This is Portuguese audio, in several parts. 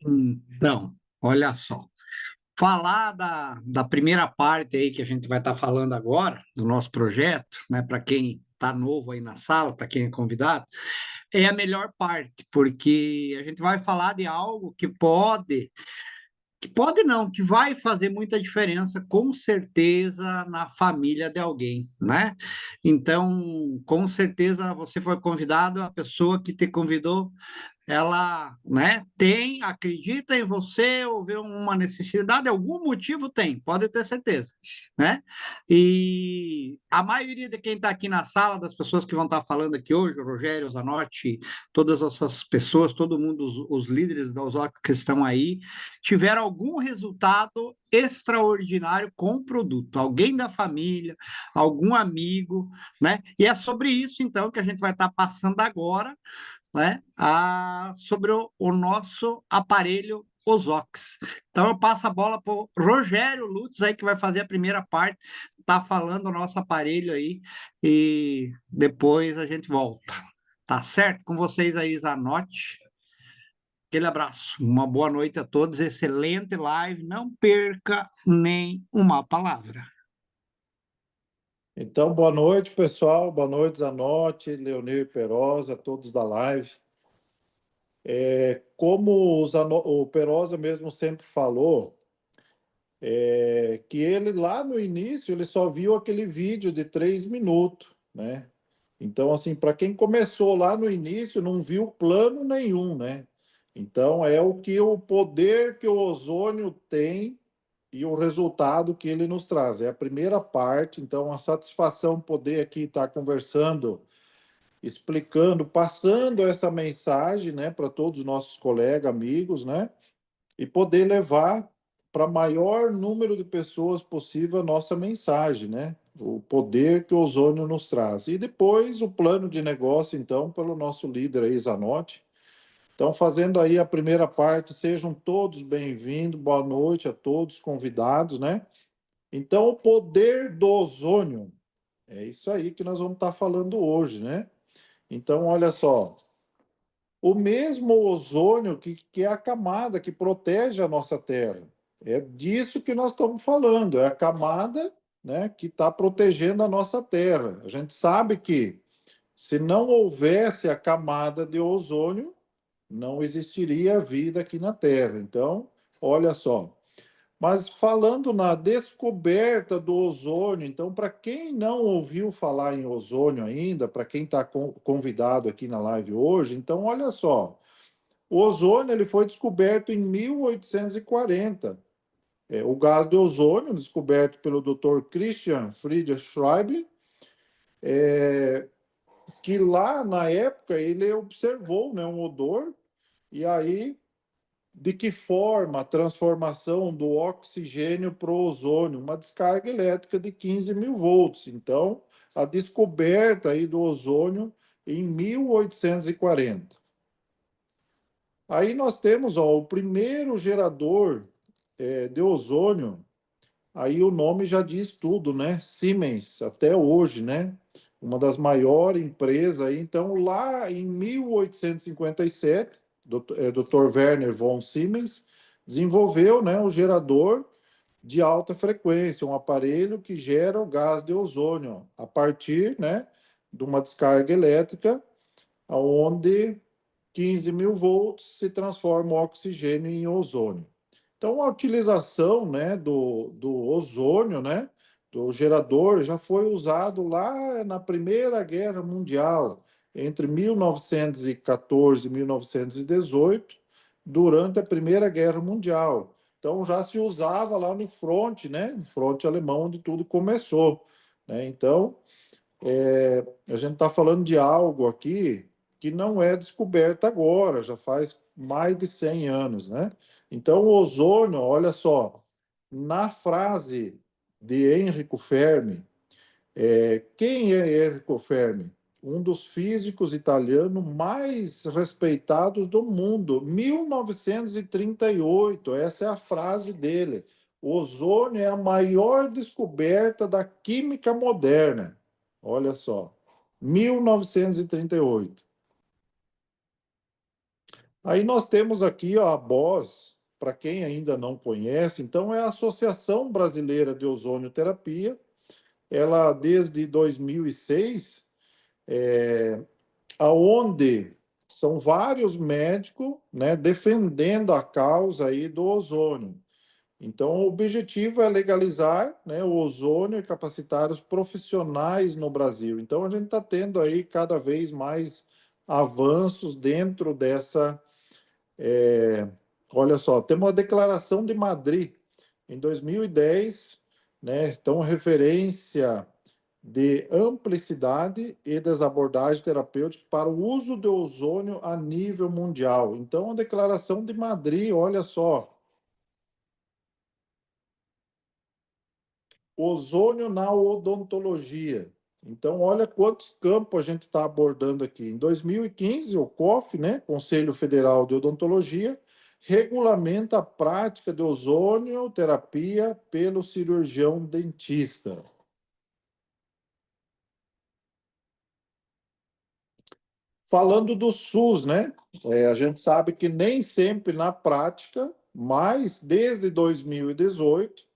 Então, olha só. Falar da primeira parte aí que a gente vai estar falando agora, do nosso projeto, né, para quem está novo aí na sala, para quem é convidado, é a melhor parte, porque a gente vai falar de algo que pode não, que vai fazer muita diferença, com certeza, na família de alguém, né? Então, com certeza, você foi convidado, a pessoa que te convidou ela, né, acredita em você ou vê uma necessidade, algum motivo tem, pode ter certeza, né? E a maioria de quem está aqui na sala, das pessoas que vão estar falando aqui hoje, o Rogério, o Zanotti, todas essas pessoas, todo mundo, os líderes da Osório que estão aí, tiveram algum resultado extraordinário com o produto, alguém da família, algum amigo, né? E é sobre isso, então, que a gente vai estar passando agora, né, sobre o nosso aparelho Ozox. Então eu passo a bola para o Rogério Lutz aí que vai fazer a primeira parte, tá falando o nosso aparelho aí e depois a gente volta. Tá certo? Com vocês aí, Zanotti. Aquele abraço, uma boa noite a todos, excelente live, não perca nem uma palavra. Então, boa noite, pessoal. Boa noite, Zanotti, Leonir Perosa, todos da live. Como o Perosa mesmo sempre falou, que ele lá no início ele só viu aquele vídeo de 3 minutos, né? Então, assim, para quem começou lá no início, não viu plano nenhum, né? Então, é o poder que o ozônio tem e o resultado que ele nos traz. É a primeira parte, então, a satisfação poder aqui estar conversando, explicando, passando essa mensagem, né, para todos os nossos colegas, amigos, né, e poder levar para maior número de pessoas possível a nossa mensagem, né, o poder que o ozônio nos traz. E depois o plano de negócio, então, pelo nosso líder aí, Zanotti. Então, fazendo aí a primeira parte, sejam todos bem-vindos, boa noite a todos convidados, né? Então, o poder do ozônio, é isso aí que nós vamos estar falando hoje, né? Então, olha só, o mesmo ozônio que é a camada que protege a nossa Terra. É disso que nós estamos falando, é a camada, né, que está protegendo a nossa Terra. A gente sabe que se não houvesse a camada de ozônio, não existiria vida aqui na Terra. Então, olha só. Mas falando na descoberta do ozônio, então, para quem não ouviu falar em ozônio ainda, para quem está convidado aqui na live hoje, então, olha só. O ozônio ele foi descoberto em 1840. O gás de ozônio, descoberto pelo Dr. Christian Friedrich Schreiber, que lá na época ele observou, né, um odor, e aí de que forma a transformação do oxigênio para o ozônio, uma descarga elétrica de 15 mil volts. Então, a descoberta aí do ozônio em 1840. Aí nós temos o primeiro gerador de ozônio, aí o nome já diz tudo, né? Siemens, até hoje, né? Uma das maiores empresas aí. Então, lá em 1857, Dr. Werner von Siemens desenvolveu, né, o gerador de alta frequência, um aparelho que gera o gás de ozônio a partir, né, de uma descarga elétrica, onde 15 mil volts se transforma o oxigênio em ozônio. Então, a utilização, né, do ozônio, né, do gerador, já foi usado lá na Primeira Guerra Mundial, entre 1914 e 1918, durante a Primeira Guerra Mundial. Então, já se usava lá no fronte, né, no fronte alemão, onde tudo começou, né? Então, a gente está falando de algo aqui que não é descoberto agora, já faz mais de 100 anos, né? Então, o ozônio, olha só, na frase de Enrico Fermi, quem é Enrico Fermi? Um dos físicos italianos mais respeitados do mundo, 1938, essa é a frase dele. O ozônio é a maior descoberta da química moderna. Olha só, 1938. Aí nós temos aqui ó, a BOS, para quem ainda não conhece, então é a Associação Brasileira de Ozonioterapia. Ela, desde 2006, aonde são vários médicos, né, defendendo a causa aí do ozônio. Então, o objetivo é legalizar, né, o ozônio e capacitar os profissionais no Brasil. Então, a gente está tendo aí cada vez mais avanços dentro dessa. Olha só, temos uma declaração de Madrid em 2010, né? Então, referência de amplicidade e das abordagens terapêuticas para o uso do ozônio a nível mundial. Então, a declaração de Madrid, olha só, ozônio na odontologia. Então, olha quantos campos a gente está abordando aqui. Em 2015, o COF, né, Conselho Federal de Odontologia, regulamenta a prática de ozonioterapia pelo cirurgião dentista. Falando do SUS, né? A gente sabe que nem sempre na prática, mas desde 2018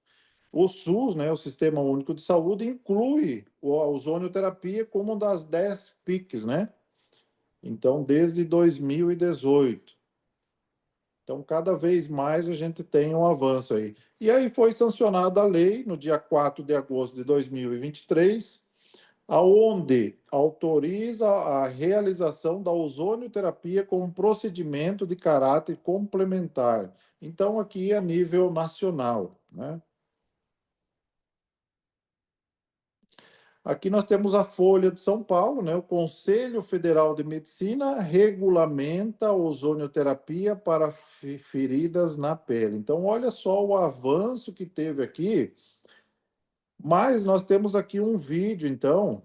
o SUS, né, o Sistema Único de Saúde, inclui a ozonioterapia como uma das 10 PICs, né? Então, desde 2018. Então, cada vez mais a gente tem um avanço aí. E aí foi sancionada a lei no dia 4 de agosto de 2023, aonde autoriza a realização da ozonioterapia como procedimento de caráter complementar. Então, aqui a nível nacional, né? Aqui nós temos a Folha de São Paulo, né? O Conselho Federal de Medicina regulamenta a ozonioterapia para feridas na pele. Então, olha só o avanço que teve aqui, mas nós temos aqui um vídeo, então,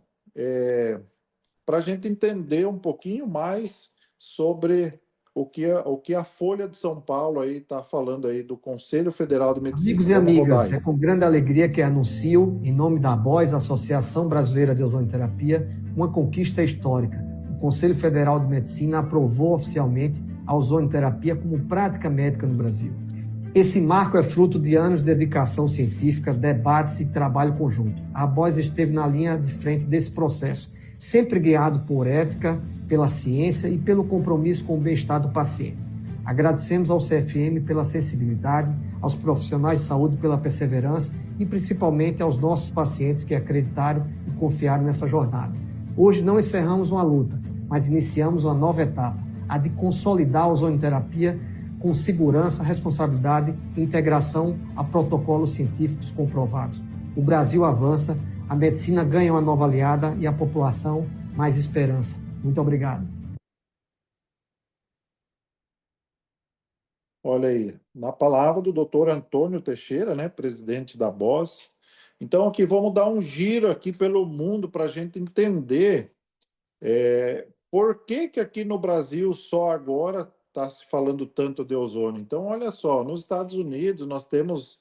para a gente entender um pouquinho mais sobre o que a Folha de São Paulo aí está falando aí do Conselho Federal de Medicina. Amigos e Vamos rodar amigas, aí. é com grande alegria que anuncio, em nome da ABOS, Associação Brasileira de Ozonoterapia, uma conquista histórica. O Conselho Federal de Medicina aprovou oficialmente a ozonoterapia como prática médica no Brasil. Esse marco é fruto de anos de dedicação científica, debates e trabalho conjunto. A ABOS esteve na linha de frente desse processo, sempre guiado por ética, pela ciência e pelo compromisso com o bem-estar do paciente. Agradecemos ao CFM pela sensibilidade, aos profissionais de saúde pela perseverança e principalmente aos nossos pacientes que acreditaram e confiaram nessa jornada. Hoje não encerramos uma luta, mas iniciamos uma nova etapa, a de consolidar a ozonoterapia com segurança, responsabilidade e integração a protocolos científicos comprovados. O Brasil avança, a medicina ganha uma nova aliada e a população mais esperança. Muito obrigado. Olha aí, na palavra do doutor Antônio Teixeira, né, presidente da BOS. Então, aqui vamos dar um giro aqui pelo mundo para a gente entender por que que aqui no Brasil só agora está se falando tanto de ozônio. Então, olha só, nos Estados Unidos nós temos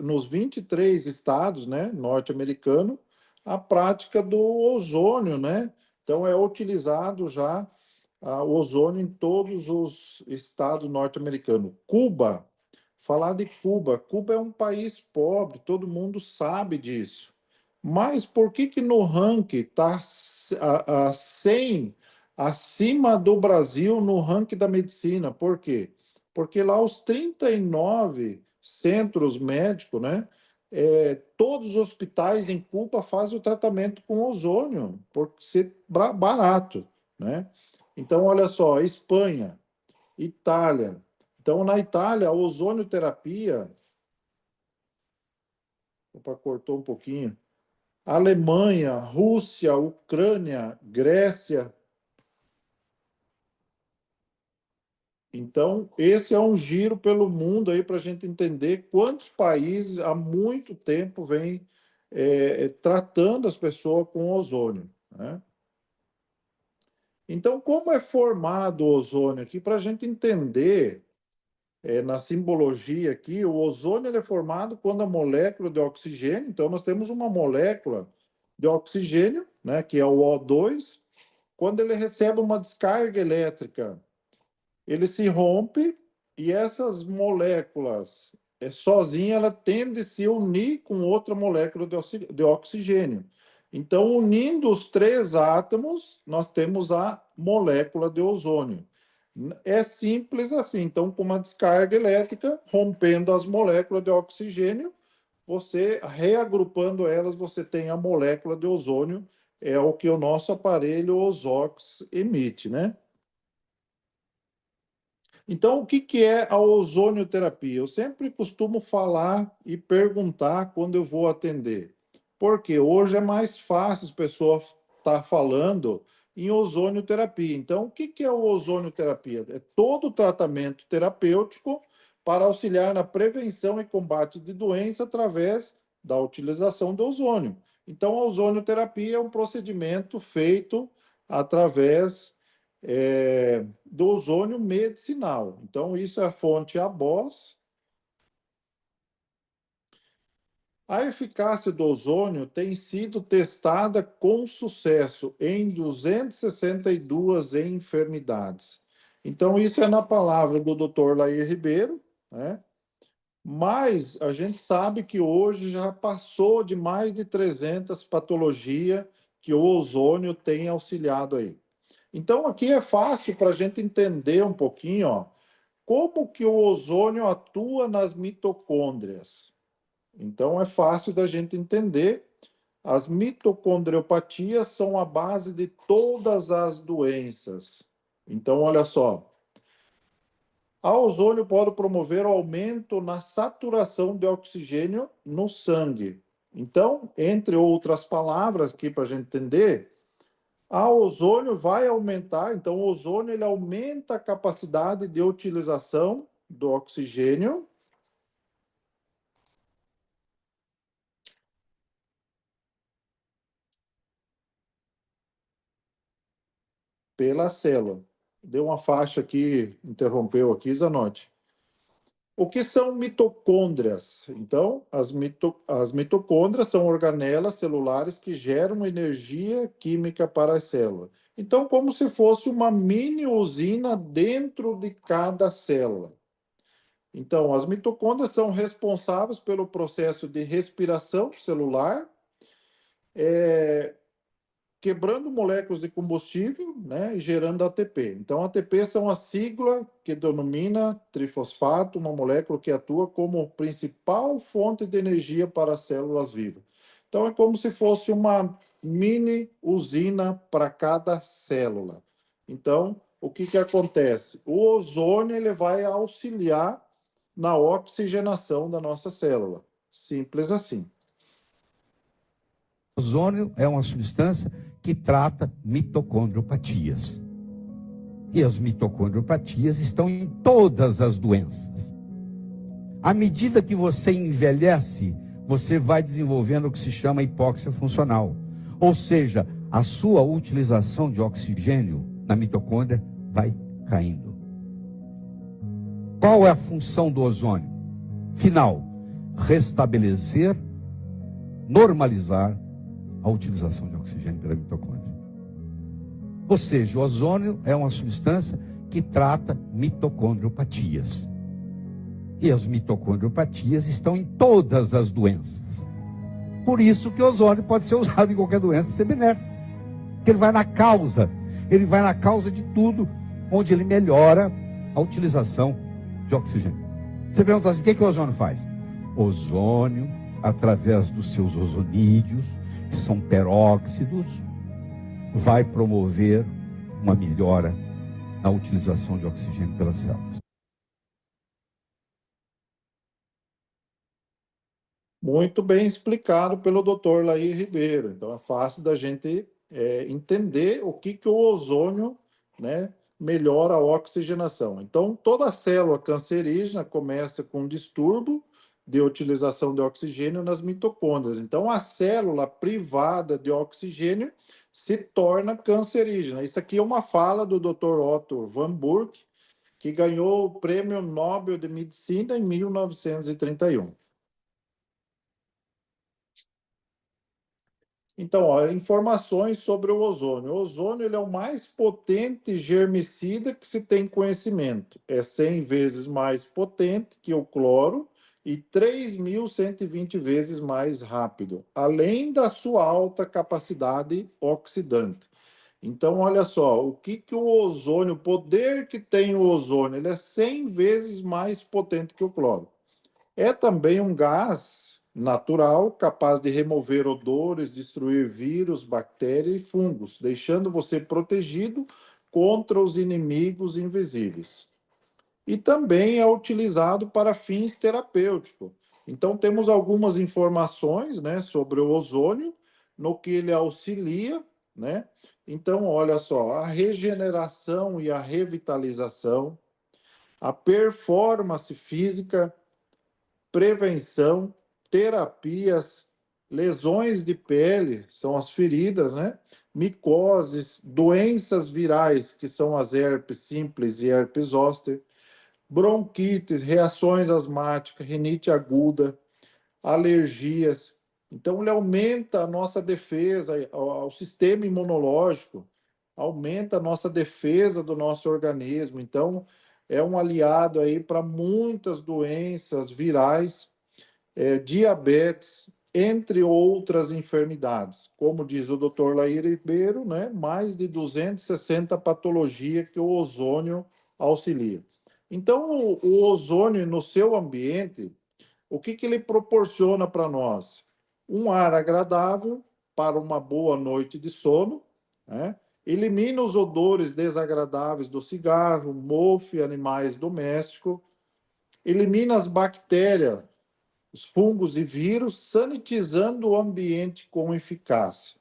nos 23 estados, né, norte-americano, a prática do ozônio, né? Então, é utilizado já o ozônio em todos os estados norte-americanos. Cuba, falar de Cuba, Cuba é um país pobre, todo mundo sabe disso. Mas por que que no ranking está 100 acima do Brasil no ranking da medicina? Por quê? Porque lá os 39 centros médicos, né? Todos os hospitais em Cuba fazem o tratamento com ozônio, por ser barato, né? Então, olha só, Espanha, Itália. Então, na Itália, a ozonioterapia, opa, cortou um pouquinho. Alemanha, Rússia, Ucrânia, Grécia. Então, esse é um giro pelo mundo aí para a gente entender quantos países há muito tempo vêm tratando as pessoas com ozônio, né? Então, como é formado o ozônio aqui? Para a gente entender, na simbologia aqui, o ozônio ele é formado quando a molécula de oxigênio, então nós temos uma molécula de oxigênio, né, que é o O2, quando ele recebe uma descarga elétrica ele se rompe e essas moléculas, sozinha, ela tende a se unir com outra molécula de oxigênio. Então, unindo os três átomos, nós temos a molécula de ozônio. É simples assim. Então, com uma descarga elétrica, rompendo as moléculas de oxigênio, você, reagrupando elas, você tem a molécula de ozônio, é o que o nosso aparelho Ozox emite, né? Então, o que que é a ozonioterapia? Eu sempre costumo falar e perguntar quando eu vou atender. Porque hoje é mais fácil as pessoas estar falando em ozonioterapia. Então, o que que é a ozonioterapia? É todo tratamento terapêutico para auxiliar na prevenção e combate de doença através da utilização do ozônio. Então, a ozonioterapia é um procedimento feito através do ozônio medicinal. Então, isso é a fonte ABOS. A eficácia do ozônio tem sido testada com sucesso em 262 enfermidades. Então, isso é na palavra do Dr. Lair Ribeiro, né? Mas a gente sabe que hoje já passou de mais de 300 patologias que o ozônio tem auxiliado aí. Então, aqui é fácil para a gente entender um pouquinho, ó, como que o ozônio atua nas mitocôndrias. Então, é fácil da gente entender. As mitocondriopatias são a base de todas as doenças. Então, olha só. A ozônio pode promover o aumento na saturação de oxigênio no sangue. Então, entre outras palavras aqui para a gente entender, a ozônio vai aumentar, então o ozônio ele aumenta a capacidade de utilização do oxigênio pela célula. Deu uma faixa aqui, interrompeu aqui, Zanotti. O que são mitocôndrias? Então, as mitocôndrias são organelas celulares que geram energia química para a célula. Então, como se fosse uma mini usina dentro de cada célula. Então, as mitocôndrias são responsáveis pelo processo de respiração celular, quebrando moléculas de combustível, né, e gerando ATP. Então, ATP são a sigla que denomina trifosfato, uma molécula que atua como principal fonte de energia para as células vivas. Então, é como se fosse uma mini usina para cada célula. Então, o que que acontece? O ozônio ele vai auxiliar na oxigenação da nossa célula. Simples assim. O ozônio é uma substância que trata mitocondriopatias. E as mitocondriopatias estão em todas as doenças. À medida que você envelhece, você vai desenvolvendo o que se chama hipóxia funcional. Ou seja, a sua utilização de oxigênio na mitocôndria vai caindo. Qual é a função do ozônio? Final, restabelecer, normalizar a utilização de oxigênio pela mitocôndria. Ou seja, o ozônio é uma substância que trata mitocondriopatias. E as mitocondriopatias estão em todas as doenças. Por isso que o ozônio pode ser usado em qualquer doença e ser benéfico. Porque ele vai na causa de tudo, onde ele melhora a utilização de oxigênio. Você pergunta assim, o que o ozônio faz? Ozônio, através dos seus ozonídeos, que são peróxidos, vai promover uma melhora na utilização de oxigênio pelas células. Muito bem explicado pelo Dr. Lair Ribeiro. Então, é fácil da gente entender o que o ozônio, né, melhora a oxigenação. Então, toda célula cancerígena começa com um distúrbio de utilização de oxigênio nas mitocôndrias. Então, a célula privada de oxigênio se torna cancerígena. Isso aqui é uma fala do Dr. Otto Van Burke, que ganhou o Prêmio Nobel de Medicina em 1931. Então, ó, informações sobre o ozônio. O ozônio ele é o mais potente germicida que se tem conhecimento. É 100 vezes mais potente que o cloro e 3.120 vezes mais rápido, além da sua alta capacidade oxidante. Então, olha só, o que o ozônio, o poder que tem o ozônio, ele é 100 vezes mais potente que o cloro. É também um gás natural capaz de remover odores, destruir vírus, bactérias e fungos, deixando você protegido contra os inimigos invisíveis. E também é utilizado para fins terapêuticos. Então, temos algumas informações, né, sobre o ozônio, no que ele auxilia, né? Então, olha só, a regeneração e a revitalização, a performance física, prevenção, terapias, lesões de pele, são as feridas, né? Micoses, doenças virais, que são as herpes simples e herpes zoster, bronquites, reações asmáticas, rinite aguda, alergias. Então, ele aumenta a nossa defesa, o sistema imunológico, aumenta a nossa defesa do nosso organismo. Então, é um aliado aí para muitas doenças virais, diabetes, entre outras enfermidades. Como diz o Dr. Lair Ribeiro, né, mais de 260 patologias que o ozônio auxilia. Então, o ozônio no seu ambiente, o que ele proporciona para nós? Um ar agradável para uma boa noite de sono, né? Elimina os odores desagradáveis do cigarro, mofo e animais domésticos, elimina as bactérias, os fungos e vírus, sanitizando o ambiente com eficácia.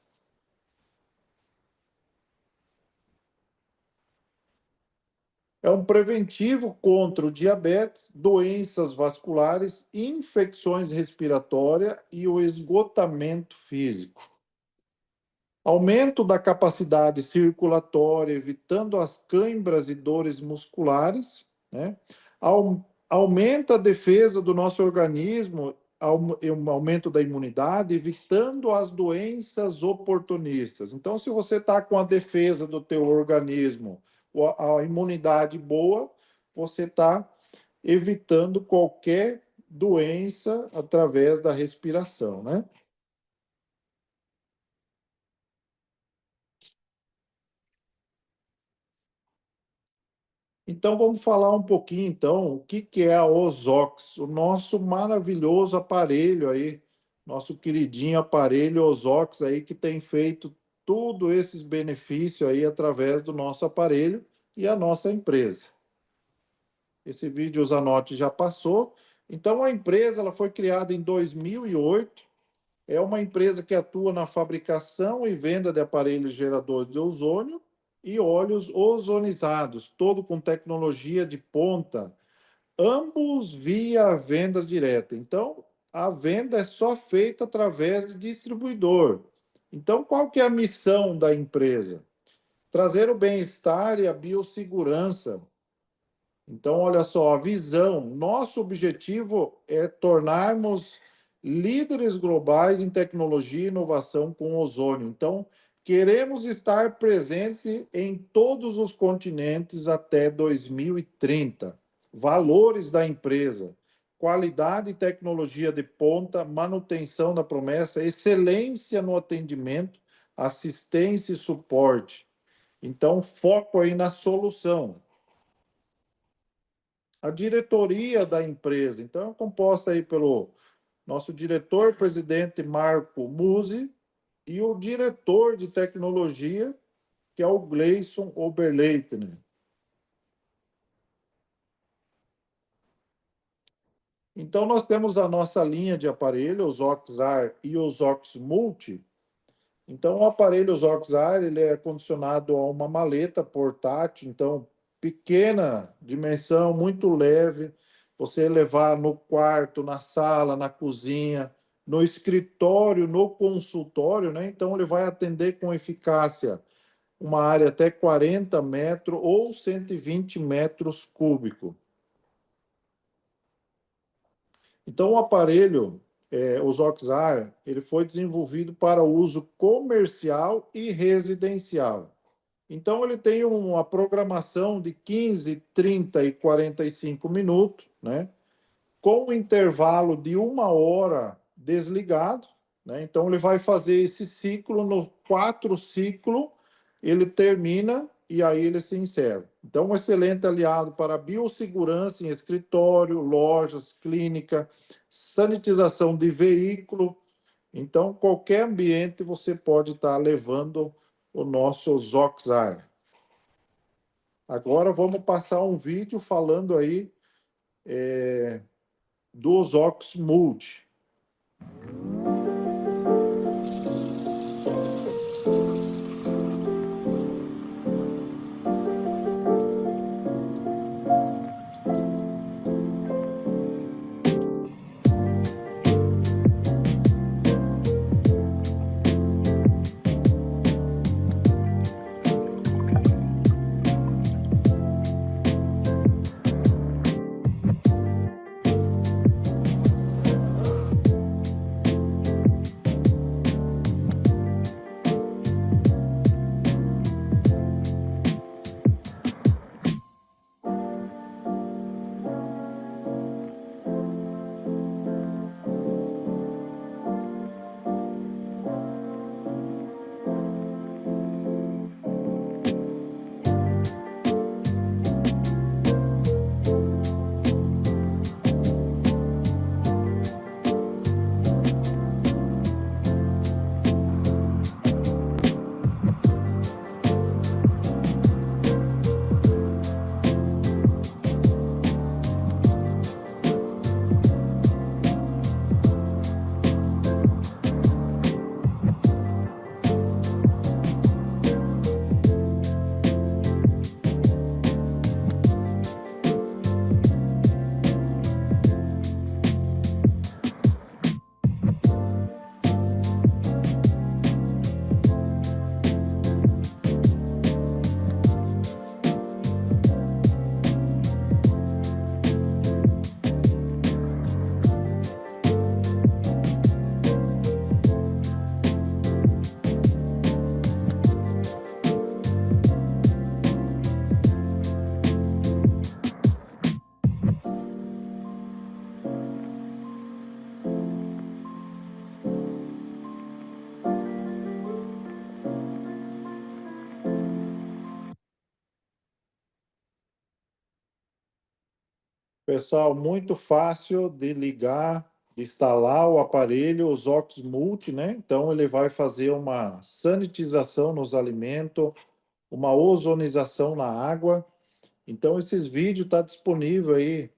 É um preventivo contra o diabetes, doenças vasculares, infecções respiratórias e o esgotamento físico. Aumento da capacidade circulatória, evitando as câimbras e dores musculares, né? Aumenta a defesa do nosso organismo, aumento da imunidade, evitando as doenças oportunistas. Então, se você está com a defesa do teu organismo, a imunidade boa, você está evitando qualquer doença através da respiração, né? Então, vamos falar um pouquinho, então, o que é a Ozox, o nosso maravilhoso aparelho aí, nosso queridinho aparelho Ozox aí, que tem feito todos esses benefícios aí através do nosso aparelho e a nossa empresa. Esse vídeo, o Zanotti já passou. Então, a empresa ela foi criada em 2008, é uma empresa que atua na fabricação e venda de aparelhos geradores de ozônio e óleos ozonizados, todo com tecnologia de ponta, ambos via vendas diretas. Então, a venda é só feita através de distribuidor. Então, qual que é a missão da empresa? Trazer o bem-estar e a biossegurança. Então, olha só, a visão. Nosso objetivo é tornarmos líderes globais em tecnologia e inovação com ozônio. Então, queremos estar presente em todos os continentes até 2030. Valores da empresa: qualidade e tecnologia de ponta, manutenção da promessa, excelência no atendimento, assistência e suporte. Então, foco aí na solução. A diretoria da empresa, então, é composta aí pelo nosso diretor-presidente Marco Musi e o diretor de tecnologia, que é o Gleison Oberleitner. Então, nós temos a nossa linha de aparelho, os Oxar e os Ox Multi. Então, o aparelho Oxar, ele é condicionado a uma maleta portátil, então, pequena dimensão, muito leve, você levar no quarto, na sala, na cozinha, no escritório, no consultório, né? Então, ele vai atender com eficácia uma área até 40 metros ou 120 metros cúbicos. Então, o aparelho, o Zoxar, ele foi desenvolvido para uso comercial e residencial. Então, ele tem uma programação de 15, 30 e 45 minutos, né? Com um intervalo de 1 hora desligado, né? Então, ele vai fazer esse ciclo, no 4 ciclo, ele termina e aí ele se encerra. Então, um excelente aliado para biossegurança em escritório, lojas, clínica, sanitização de veículo. Então, qualquer ambiente você pode estar levando o nosso Zoxar. Agora vamos passar um vídeo falando aí do Zox Multi. Pessoal, muito fácil de ligar, de instalar o aparelho, o Zox Multi, né? Então, ele vai fazer uma sanitização nos alimentos, uma ozonização na água. Então, esses vídeos estão disponíveis aí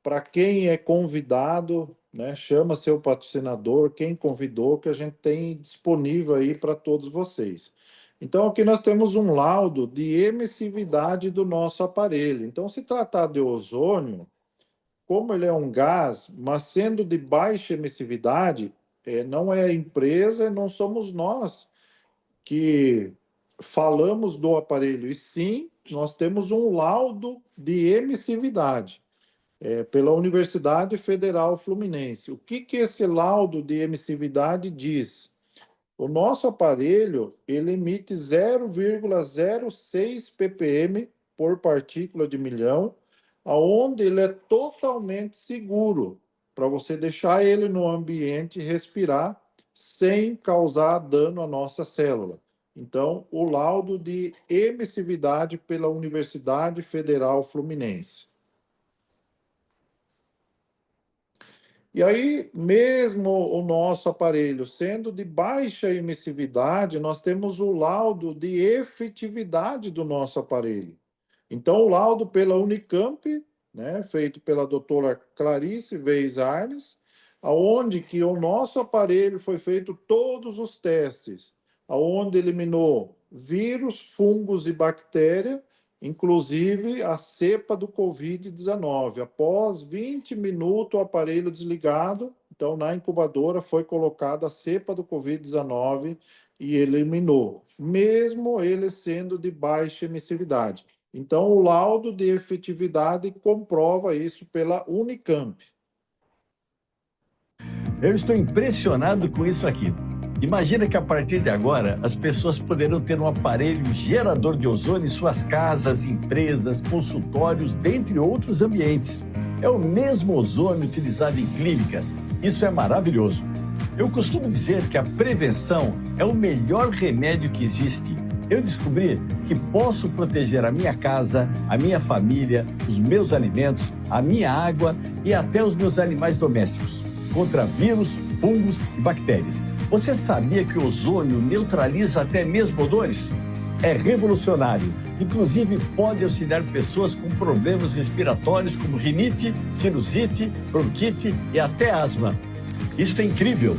para quem é convidado, né? Chama seu patrocinador, quem convidou, que a gente tem disponível aí para todos vocês. Então, aqui nós temos um laudo de emissividade do nosso aparelho. Então, se tratar de ozônio, como ele é um gás, mas sendo de baixa emissividade, não é a empresa, não somos nós que falamos do aparelho, e sim, nós temos um laudo de emissividade pela Universidade Federal Fluminense. O que esse laudo de emissividade diz? O nosso aparelho, ele emite 0,06 ppm por partícula de milhão, aonde ele é totalmente seguro para você deixar ele no ambiente e respirar sem causar dano à nossa célula. Então, o laudo de emissividade pela Universidade Federal Fluminense. E aí, mesmo o nosso aparelho sendo de baixa emissividade, nós temos o laudo de efetividade do nosso aparelho. Então, o laudo pela Unicamp, né, feito pela doutora Clarice Weiss Arnes, aonde que o nosso aparelho foi feito todos os testes, aonde eliminou vírus, fungos e bactéria, inclusive a cepa do Covid-19. Após 20 minutos, o aparelho desligado, então na incubadora foi colocada a cepa do Covid-19 e eliminou, mesmo ele sendo de baixa emissividade. Então, o laudo de efetividade comprova isso pela Unicamp. Eu estou impressionado com isso aqui. Imagina que a partir de agora as pessoas poderão ter um aparelho gerador de ozônio em suas casas, empresas, consultórios, dentre outros ambientes. É o mesmo ozônio utilizado em clínicas. Isso é maravilhoso. Eu costumo dizer que a prevenção é o melhor remédio que existe. Eu descobri que posso proteger a minha casa, a minha família, os meus alimentos, a minha água e até os meus animais domésticos contra vírus, fungos e bactérias. Você sabia que o ozônio neutraliza até mesmo odores? É revolucionário. Inclusive, pode auxiliar pessoas com problemas respiratórios como rinite, sinusite, bronquite e até asma. Isso é incrível.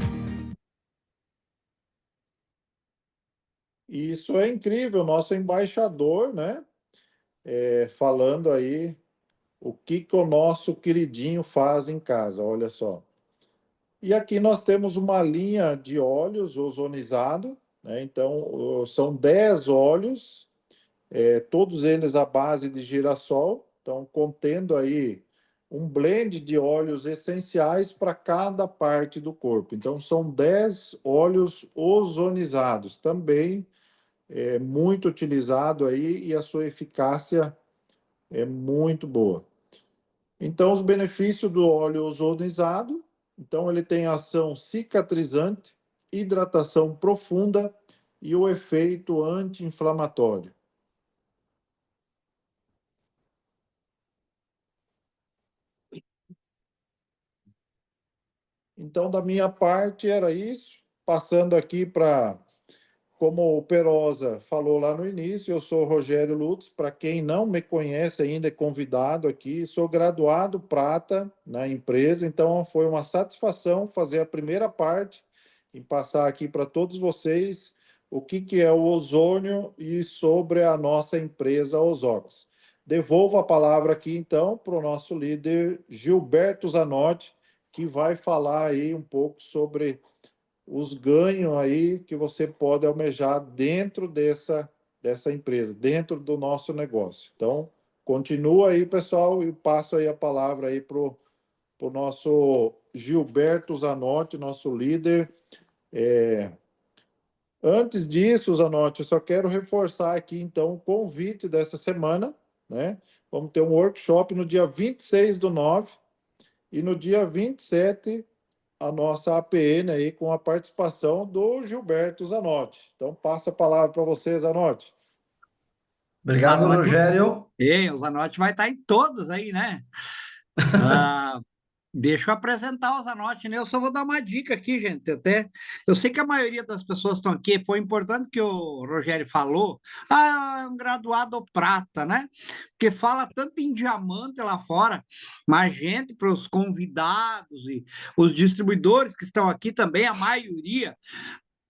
Isso é incrível, nosso embaixador, né? Falando aí o que o nosso queridinho faz em casa, olha só. E aqui nós temos uma linha de óleos ozonizado, né? Então, são 10 óleos, todos eles à base de girassol, então contendo aí um blend de óleos essenciais para cada parte do corpo. Então, são 10 óleos ozonizados, também é muito utilizado aí e a sua eficácia é muito boa. Então, os benefícios do óleo ozonizado, então ele tem ação cicatrizante, hidratação profunda e o efeito anti-inflamatório. Então, da minha parte, era isso. Passando aqui para, como o Perosa falou lá no início, eu sou Rogério Lutz. Para quem não me conhece ainda, é convidado aqui. Sou graduado prata na empresa, então foi uma satisfação fazer a primeira parte e passar aqui para todos vocês o que é o ozônio e sobre a nossa empresa Ozox. Devolvo a palavra aqui, então, para o nosso líder Gilberto Zanotti, que vai falar aí um pouco sobre os ganhos aí que você pode almejar dentro dessa empresa, dentro do nosso negócio. Então, continua aí, pessoal, e passo aí a palavra aí para o nosso Gilberto Zanotti, nosso líder. Antes disso, Zanotti, eu só quero reforçar aqui, então, o convite dessa semana, né? Vamos ter um workshop no dia 26/9 e no dia 27 a nossa APN aí com a participação do Gilberto Zanotti. Então, passa a palavra para você, Zanotti. Obrigado, Rogério. O Zanotti vai estar em todos aí, né? Ah, deixa eu apresentar o Zanotti, né? Eu só vou dar uma dica aqui, gente. Eu sei que a maioria das pessoas estão aqui. Foi importante que o Rogério falou. É um graduado prata, né? Porque fala tanto em diamante lá fora, mas, gente, para os convidados e os distribuidores que estão aqui também, a maioria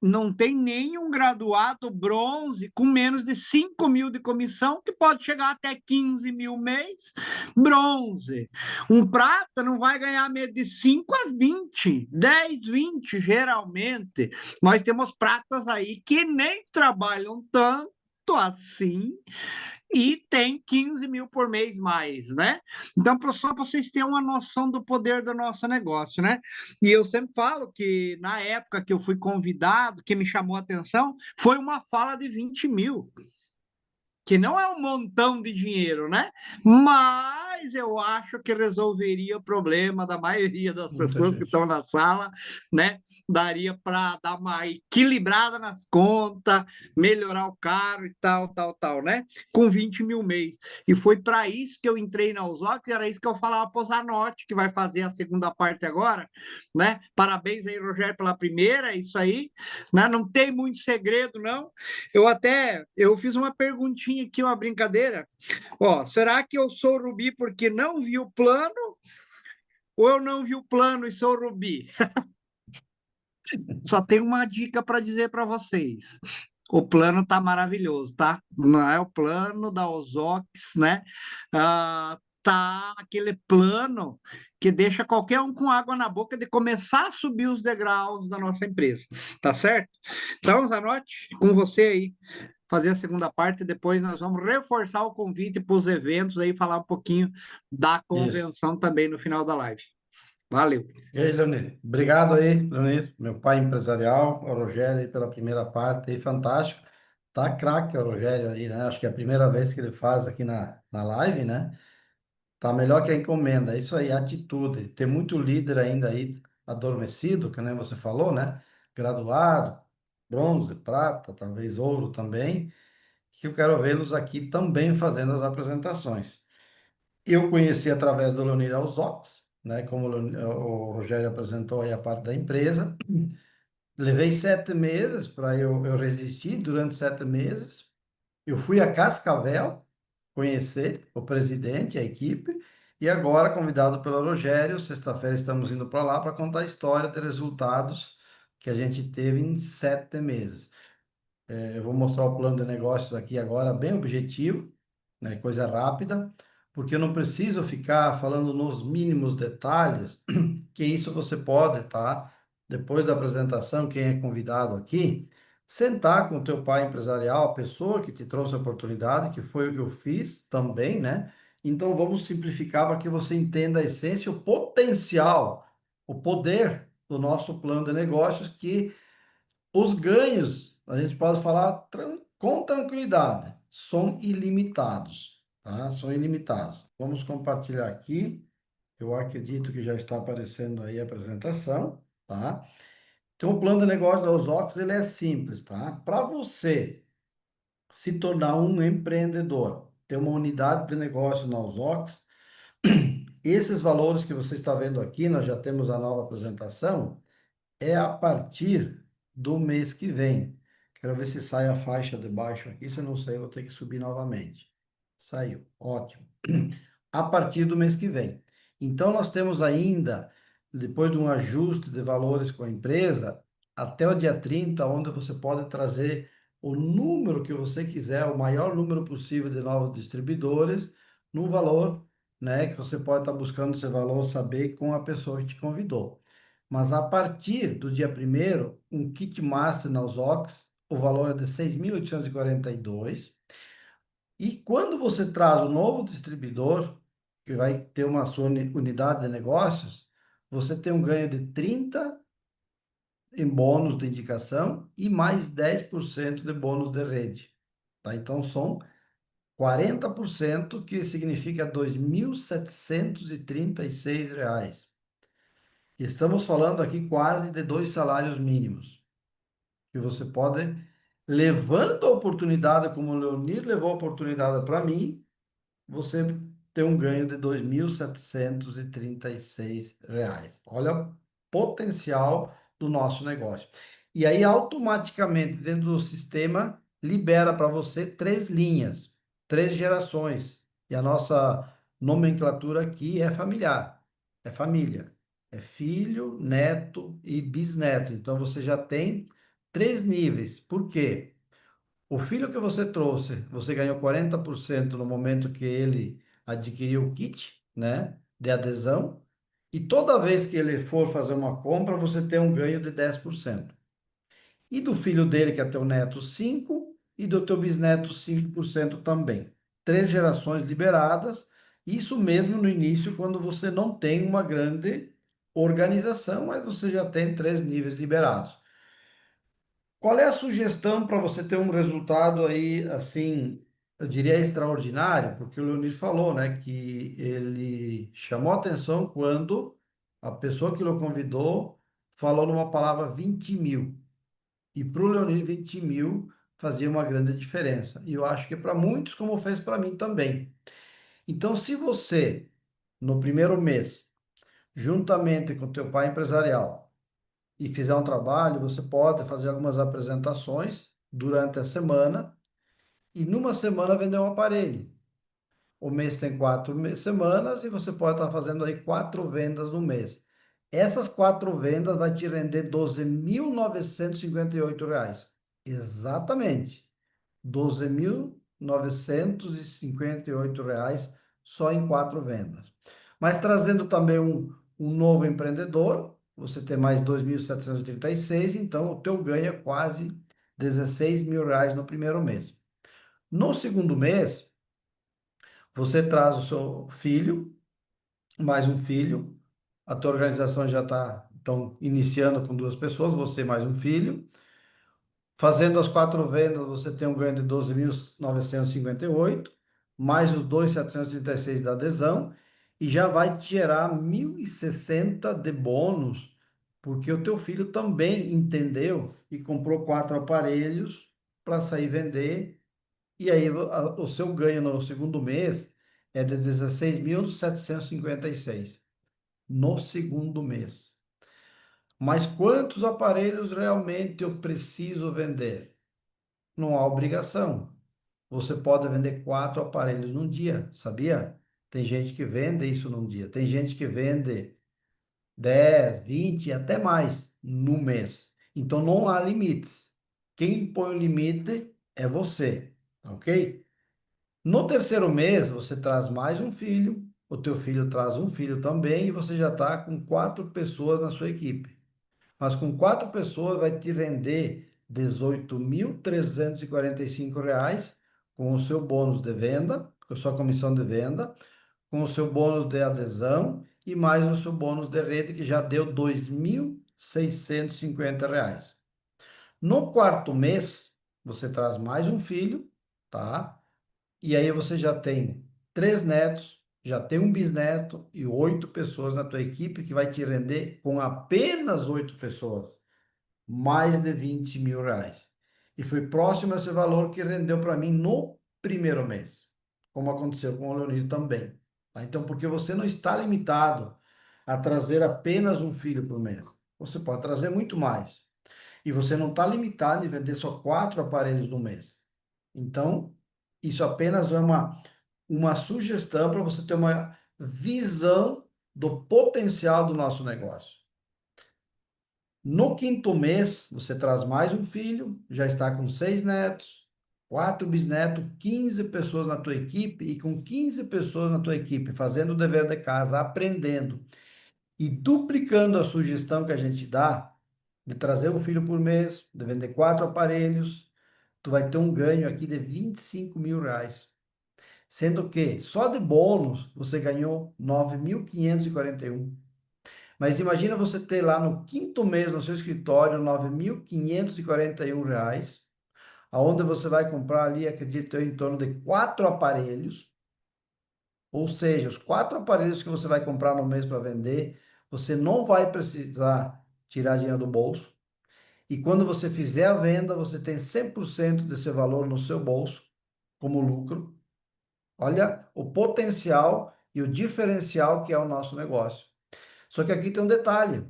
não tem nenhum graduado bronze com menos de 5 mil de comissão, que pode chegar até 15 mil mês, bronze. Um prata não vai ganhar menos de 5 a 20, 10, 20, geralmente. Nós temos pratas aí que nem trabalham tanto assim, e tem 15 mil por mês mais, né? Então, só para vocês terem uma noção do poder do nosso negócio, né? E eu sempre falo que na época que eu fui convidado, que me chamou a atenção, foi uma fala de 20 mil. Que não é um montão de dinheiro, né? Mas eu acho que resolveria o problema da maioria das pessoas que estão na sala, né? Daria para dar uma equilibrada nas contas, melhorar o carro e tal, né? Com 20 mil mês. E foi para isso que eu entrei na Ozox, era isso que eu falava para o Zanotti, que vai fazer a segunda parte agora, né? Parabéns aí, Rogério, pela primeira, é isso aí, né? Não tem muito segredo, não. Eu fiz uma perguntinha aqui, uma brincadeira. Ó, será que eu sou Rubi porque não vi o plano? Ou eu não vi o plano e sou Rubi? Só tenho uma dica para dizer para vocês. O plano tá maravilhoso, tá? Não é o plano da Ozox, né? Tá aquele plano que deixa qualquer um com água na boca de começar a subir os degraus da nossa empresa, tá certo? Então, Zanotti, com você aí, fazer a segunda parte, e depois nós vamos reforçar o convite para os eventos aí, falar um pouquinho da convenção também no final da live. Valeu. E aí, Leonir? Obrigado aí, Leonir, meu pai empresarial, o Rogério aí pela primeira parte aí, fantástico. Tá craque o Rogério aí, né? Acho que é a primeira vez que ele faz aqui na live, né? Tá melhor que a encomenda. É isso aí, atitude. Tem muito líder ainda aí adormecido, que nem você falou, né? Graduado, bronze, prata, talvez ouro também, que eu quero vê-los aqui também fazendo as apresentações. Eu conheci através do Leonir Alzox, né? Como o Rogério apresentou aí a parte da empresa. Levei 7 meses para eu resistir durante 7 meses. Eu fui a Cascavel conhecer o presidente, a equipe, e agora, convidado pelo Rogério, sexta-feira estamos indo para lá para contar a história de resultados que a gente teve em 7 meses. Eu vou mostrar o plano de negócios aqui agora, bem objetivo, né, coisa rápida, porque eu não preciso ficar falando nos mínimos detalhes, que isso você pode, tá? Depois da apresentação, quem é convidado aqui, sentar com o teu pai empresarial, a pessoa que te trouxe a oportunidade, que foi o que eu fiz também, né? Então vamos simplificar para que você entenda a essência, o potencial, o poder do nosso plano de negócios, que os ganhos, a gente pode falar com tranquilidade, são ilimitados, tá? São ilimitados. Vamos compartilhar aqui. Eu acredito que já está aparecendo aí a apresentação, tá? Então, o plano de negócio da Osox, ele é simples, tá? Para você se tornar um empreendedor, ter uma unidade de negócio na Osox, esses valores que você está vendo aqui, nós já temos a nova apresentação, é a partir do mês que vem. Quero ver se sai a faixa de baixo aqui. Se não sair, eu vou ter que subir novamente. Saiu. Ótimo. A partir do mês que vem. Então, nós temos ainda, depois de um ajuste de valores com a empresa, até o dia 30, onde você pode trazer o número que você quiser, o maior número possível de novos distribuidores, no valor, né, que você pode estar buscando esse valor, saber com a pessoa que te convidou. Mas a partir do dia 1º, um kit master na Ozox, o valor é de 6.842. E quando você traz o novo distribuidor, que vai ter uma sua unidade de negócios, você tem um ganho de 30 em bônus de indicação e mais 10% de bônus de rede. Tá? Então, são 40%, que significa R$ 2.736. Estamos falando aqui quase de 2 salários mínimos, que você pode, levando a oportunidade, como o Leonir levou a oportunidade para mim, você ter um ganho de R$ 2.736. Olha o potencial do nosso negócio. E aí, automaticamente, dentro do sistema, libera para você 3 linhas, 3 gerações. E a nossa nomenclatura aqui é familiar, é família. É filho, neto e bisneto. Então, você já tem 3 níveis. Por quê? O filho que você trouxe, você ganhou 40% no momento que ele adquiriu o kit, né, de adesão, e toda vez que ele for fazer uma compra, você tem um ganho de 10%. E do filho dele, que é teu neto, 5%, e do teu bisneto, 5% também. 3 gerações liberadas, isso mesmo no início, quando você não tem uma grande organização, mas você já tem 3 níveis liberados. Qual é a sugestão para você ter um resultado aí, assim, eu diria extraordinário? Porque o Leonir falou, né, que ele chamou atenção quando a pessoa que o convidou falou numa palavra 20 mil. E para o Leonir, 20 mil fazia uma grande diferença. E eu acho que para muitos, como fez para mim também. Então, se você, no primeiro mês, juntamente com o teu pai empresarial, e fizer um trabalho, você pode fazer algumas apresentações durante a semana e numa semana vender um aparelho. O mês tem 4 semanas e você pode estar fazendo aí 4 vendas no mês. Essas 4 vendas vai te render R$ 12.958. Exatamente. R$ 12.958 só em 4 vendas. Mas trazendo também um novo empreendedor, você tem mais 2.736, então o teu ganho é quase R$ 16.000 no primeiro mês. No segundo mês, você traz o seu filho, mais um filho, a tua organização já está, então, iniciando com duas pessoas, você mais um filho. Fazendo as quatro vendas, você tem um ganho de 12.958, mais os 2.736 da adesão, e já vai te gerar 1.060 de bônus, porque o teu filho também entendeu e comprou quatro aparelhos para sair vender, e aí o seu ganho no segundo mês é de 16.756 no segundo mês. Mas quantos aparelhos realmente eu preciso vender? Não há obrigação. Você pode vender quatro aparelhos num dia, sabia? Tem gente que vende isso num dia. Tem gente que vende 10, 20, até mais no mês. Então não há limites. Quem põe o limite é você, ok? No terceiro mês, você traz mais um filho, o teu filho traz um filho também, e você já está com quatro pessoas na sua equipe. Mas com quatro pessoas vai te render R$ 18.345 com o seu bônus de venda, com a sua comissão de venda, com o seu bônus de adesão e mais o seu bônus de rede, que já deu R$ 2.650. No quarto mês, você traz mais um filho, tá? E aí você já tem três netos, já tem um bisneto e oito pessoas na tua equipe, que vai te render com apenas oito pessoas mais de R$ 20.000. E foi próximo a esse valor que rendeu para mim no primeiro mês, como aconteceu com o Leonir também. Tá? Então, porque você não está limitado a trazer apenas um filho por mês. Você pode trazer muito mais. E você não está limitado em vender só quatro aparelhos no mês. Então, isso apenas é uma sugestão para você ter uma visão do potencial do nosso negócio. No quinto mês, você traz mais um filho, já está com 6 netos, quatro bisnetos, 15 pessoas na tua equipe, e com 15 pessoas na tua equipe fazendo o dever de casa, aprendendo e duplicando a sugestão que a gente dá de trazer um filho por mês, de vender quatro aparelhos, tu vai ter um ganho aqui de R$ 25.000. Sendo que só de bônus você ganhou 9.541. Mas imagina você ter lá no quinto mês no seu escritório R$ 9.541, aonde você vai comprar ali, acredito eu, em torno de quatro aparelhos. Ou seja, os quatro aparelhos que você vai comprar no mês para vender, você não vai precisar tirar dinheiro do bolso. E quando você fizer a venda, você tem 100% desse valor no seu bolso como lucro. Olha o potencial e o diferencial que é o nosso negócio. Só que aqui tem um detalhe.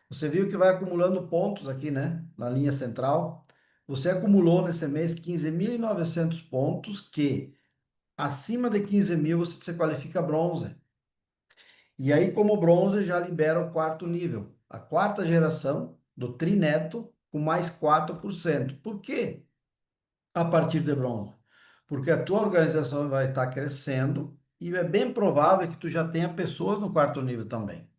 Você viu que vai acumulando pontos aqui, né? Na linha central. Você acumulou nesse mês 15.900 pontos, que acima de 15.000 você se qualifica bronze. E aí, como bronze, já libera o quarto nível. A quarta geração do Trineto com mais 4%. Por quê? A partir de bronze? Porque a tua organização vai estar crescendo e é bem provável que tu já tenha pessoas no quarto nível também.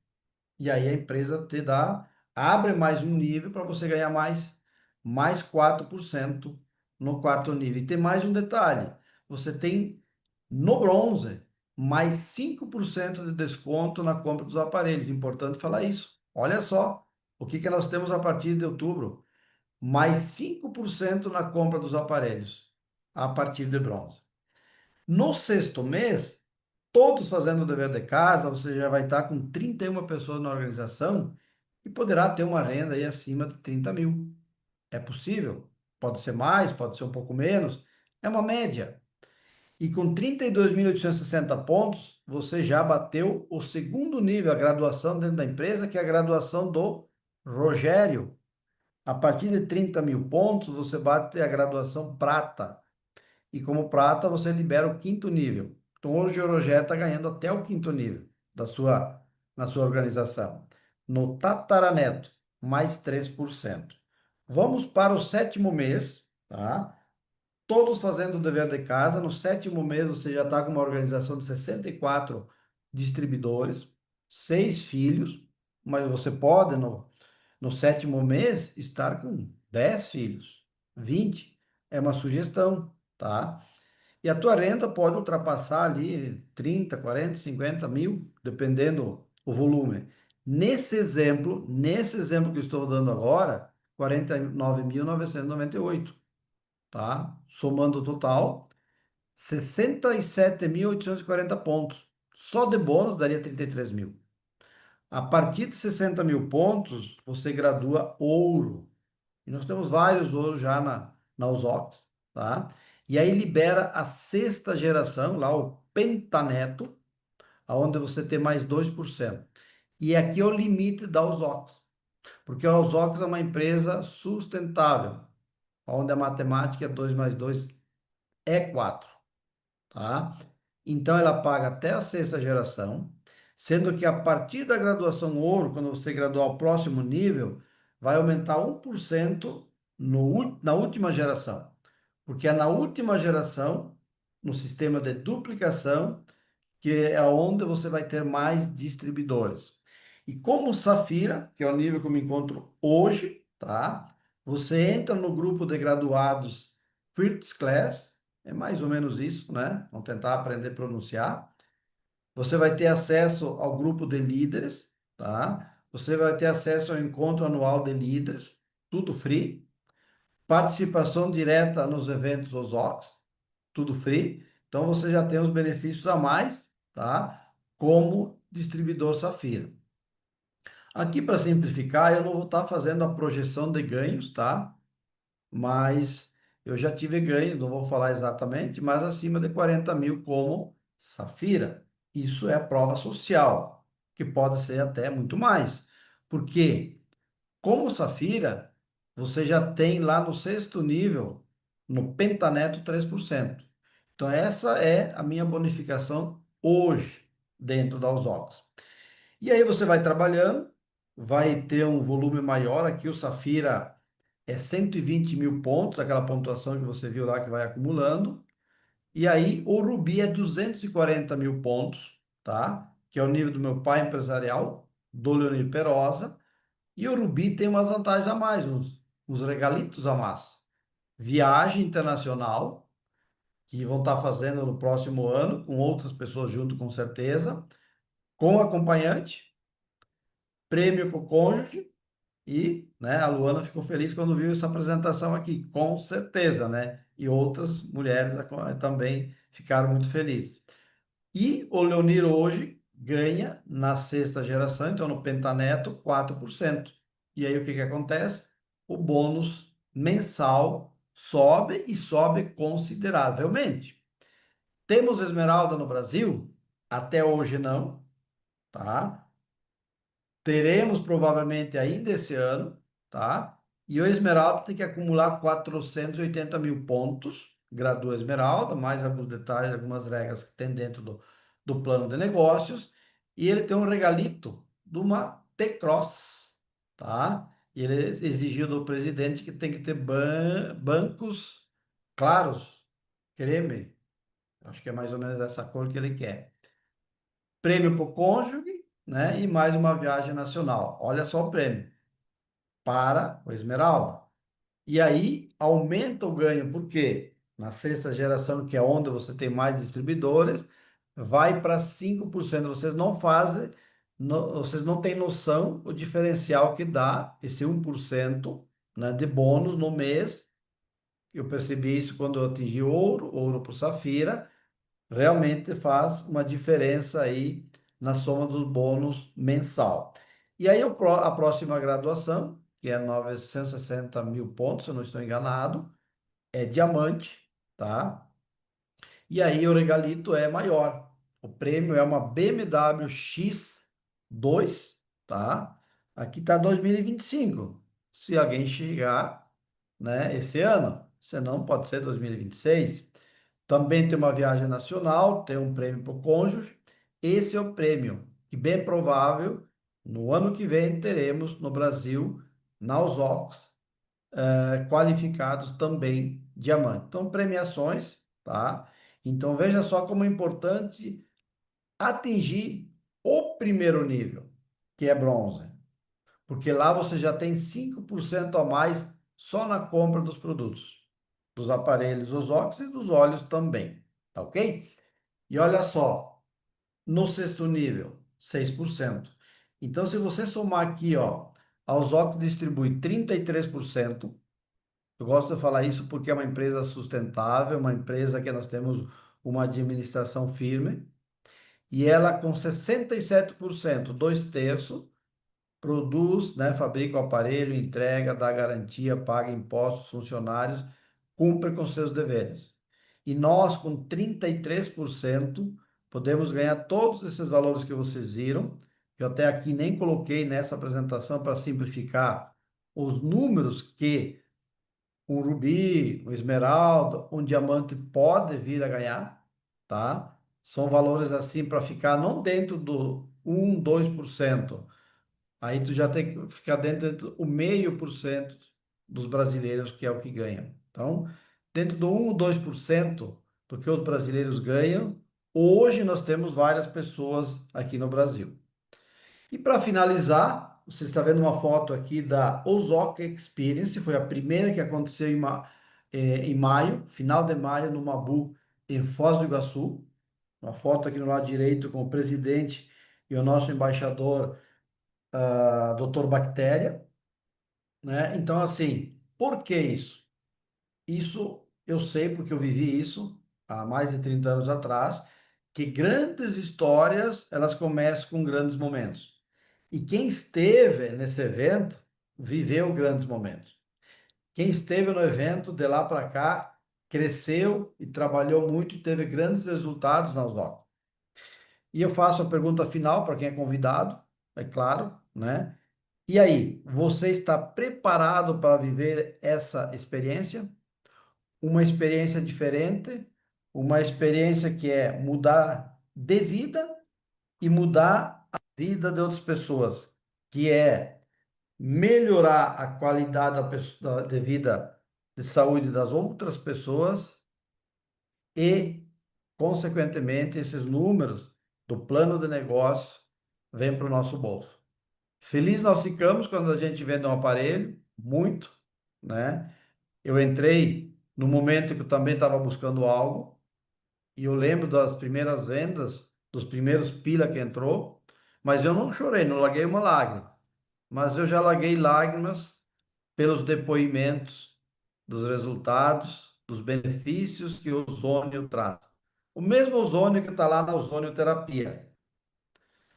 E aí a empresa te dá, abre mais um nível para você ganhar mais 4% no quarto nível. E tem mais um detalhe, você tem no bronze mais 5% de desconto na compra dos aparelhos. Importante falar isso. Olha só o que nós temos a partir de outubro. Mais 5% na compra dos aparelhos a partir de bronze. No sexto mês, todos fazendo o dever de casa, você já vai estar com 31 pessoas na organização e poderá ter uma renda aí acima de 30.000. É possível? Pode ser mais, pode ser um pouco menos. É uma média. E com 32.860 pontos, você já bateu o segundo nível, a graduação dentro da empresa, que é a graduação do Rogério. A partir de 30.000 pontos, você bate a graduação prata. E como prata, você libera o quinto nível. Então, hoje o Rogério está ganhando até o quinto nível na sua organização. No Tataraneto, mais 3%. Vamos para o sétimo mês, tá? Todos fazendo o dever de casa. No sétimo mês, você já está com uma organização de 64 distribuidores, 6 filhos, mas você pode, no sétimo mês, estar com 10 filhos, 20. É uma sugestão, tá? E a tua renda pode ultrapassar ali 30, 40, 50 mil, dependendo o volume. Nesse exemplo que eu estou dando agora, 49.998, tá? Somando o total, 67.840 pontos. Só de bônus daria 33 mil. A partir de 60 mil pontos, você gradua ouro. E nós temos vários ouros já na Usox, tá? E aí libera a sexta geração, lá o Pentaneto, onde você tem mais 2%. E aqui é o limite da Usox, porque a Usox é uma empresa sustentável, onde a matemática é 2 mais 2 é 4, tá? Então ela paga até a sexta geração, sendo que a partir da graduação ouro, quando você graduar ao próximo nível, vai aumentar 1% na última geração, porque é na última geração, no sistema de duplicação, que é onde você vai ter mais distribuidores. E como Safira, que é o nível que eu me encontro hoje, tá? Você entra no grupo de graduados First Class, é mais ou menos isso, né? Vamos tentar aprender a pronunciar. Você vai ter acesso ao grupo de líderes, tá? Você vai ter acesso ao encontro anual de líderes, tudo free. Participação direta nos eventos OSOX, tudo free. Então você já tem os benefícios a mais, tá? Como distribuidor Safira. Aqui, para simplificar, eu não vou estar fazendo a projeção de ganhos, tá? Mas eu já tive ganho, não vou falar exatamente, mas acima de 40 mil como Safira. Isso é a prova social, que pode ser até muito mais. Porque, como Safira, você já tem lá no sexto nível, no Pentaneto, 3%. Então, essa é a minha bonificação hoje, dentro da Usox. E aí você vai trabalhando, vai ter um volume maior. Aqui o Safira é 120 mil pontos, aquela pontuação que você viu lá que vai acumulando. E aí o Rubi é 240 mil pontos, tá? Que é o nível do meu pai empresarial, do Leonir Perosa. E o Rubi tem umas vantagens a mais, uns regalitos a mais. Viagem internacional, que vão estar fazendo no próximo ano, com outras pessoas junto, com certeza, com acompanhante, prêmio para o cônjuge. E, né, a Luana ficou feliz quando viu essa apresentação aqui, com certeza, né? E outras mulheres também ficaram muito felizes. E o Leonir hoje ganha na sexta geração, então no Pentaneto, 4%. E aí o que que acontece? O bônus mensal sobe e sobe consideravelmente. Temos Esmeralda no Brasil? Até hoje não, tá? Teremos provavelmente ainda esse ano, tá? E o Esmeralda tem que acumular 480 mil pontos, gradua Esmeralda, mais alguns detalhes, algumas regras que tem dentro do plano de negócios. E ele tem um regalito de uma T-Cross, tá? E ele exigiu do presidente que tem que ter bancos claros, creme, acho que é mais ou menos essa cor que ele quer. Prêmio para o cônjuge, né? E mais uma viagem nacional. Olha só o prêmio para o Esmeralda. E aí aumenta o ganho, porque na sexta geração, que é onde você tem mais distribuidores, vai para 5%. Vocês não fazem, vocês não têm noção o diferencial que dá esse 1%, né, de bônus no mês. Eu percebi isso quando eu atingi ouro para safira. Realmente faz uma diferença aí na soma dos bônus mensal. E aí a próxima graduação, que é 960 mil pontos, se eu não estou enganado, é diamante, tá? E aí o regalito é maior. O prêmio é uma BMW X2, tá? Aqui tá 2025. Se alguém chegar, né, esse ano, senão pode ser 2026. Também tem uma viagem nacional, tem um prêmio para o cônjuge. Esse é o prêmio, que bem provável, no ano que vem teremos no Brasil, na Usox, qualificados também diamante. Então, premiações, tá? Então, veja só como é importante atingir o primeiro nível, que é bronze, porque lá você já tem 5% a mais só na compra dos produtos, dos aparelhos Usox e dos óleos também, tá ok? E olha só, no sexto nível, 6%. Então, se você somar aqui, ó, a Ozok distribui 33%. Eu gosto de falar isso porque é uma empresa sustentável, uma empresa que nós temos uma administração firme, e ela com 67%, 2/3, produz, né, fabrica o aparelho, entrega, dá garantia, paga impostos, funcionários, cumpre com seus deveres. E nós, com 33%, podemos ganhar todos esses valores que vocês viram. Eu até aqui nem coloquei nessa apresentação para simplificar os números que um rubi, um esmeralda, um diamante pode vir a ganhar, tá? São valores assim para ficar não dentro do 1, 2%. Aí tu já tem que ficar dentro do 0,5% dos brasileiros, que é o que ganham. Então, dentro do 1 ou 2% do que os brasileiros ganham, hoje nós temos várias pessoas aqui no Brasil. E para finalizar, você está vendo uma foto aqui da Ozok Experience, foi a primeira que aconteceu em maio, final de maio, no Mabu, em Foz do Iguaçu. Uma foto aqui no lado direito com o presidente e o nosso embaixador, Dr. Bactéria, né? Então, assim, por que isso? Isso eu sei porque eu vivi isso há mais de 30 anos atrás, que grandes histórias, elas começam com grandes momentos. E quem esteve nesse evento viveu grandes momentos. Quem esteve no evento de lá para cá cresceu e trabalhou muito e teve grandes resultados nas notas. E eu faço a pergunta final para quem é convidado, é claro, né? E aí, você está preparado para viver essa experiência? Uma experiência diferente, uma experiência que é mudar de vida e mudar a vida de outras pessoas, que é melhorar a qualidade de vida, de saúde das outras pessoas e, consequentemente, esses números do plano de negócio vêm para o nosso bolso. Feliz nós ficamos quando a gente vende um aparelho, muito, né? Eu entrei no momento que eu também estava buscando algo, e eu lembro das primeiras vendas, dos primeiros pila que entrou, mas eu não chorei, não larguei uma lágrima. Mas eu já larguei lágrimas pelos depoimentos dos resultados, dos benefícios que o ozônio traz. O mesmo ozônio que está lá na ozonioterapia.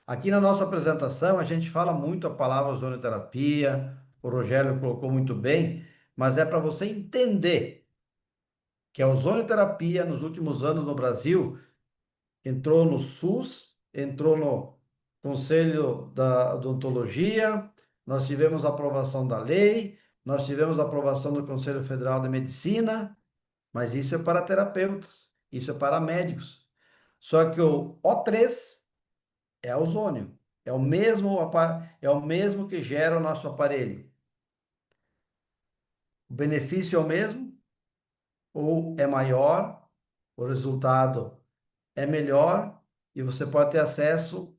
Aqui na nossa apresentação, a gente fala muito a palavra ozonioterapia, o Rogério colocou muito bem, mas é para você entender que a ozonioterapia, nos últimos anos no Brasil, entrou no SUS, entrou no Conselho da Odontologia, nós tivemos a aprovação da lei, nós tivemos a aprovação do Conselho Federal de Medicina, mas isso é para terapeutas, isso é para médicos. Só que o O3 é ozônio, é o mesmo que gera o nosso aparelho. O benefício é o mesmo ou é maior, o resultado é melhor e você pode ter acesso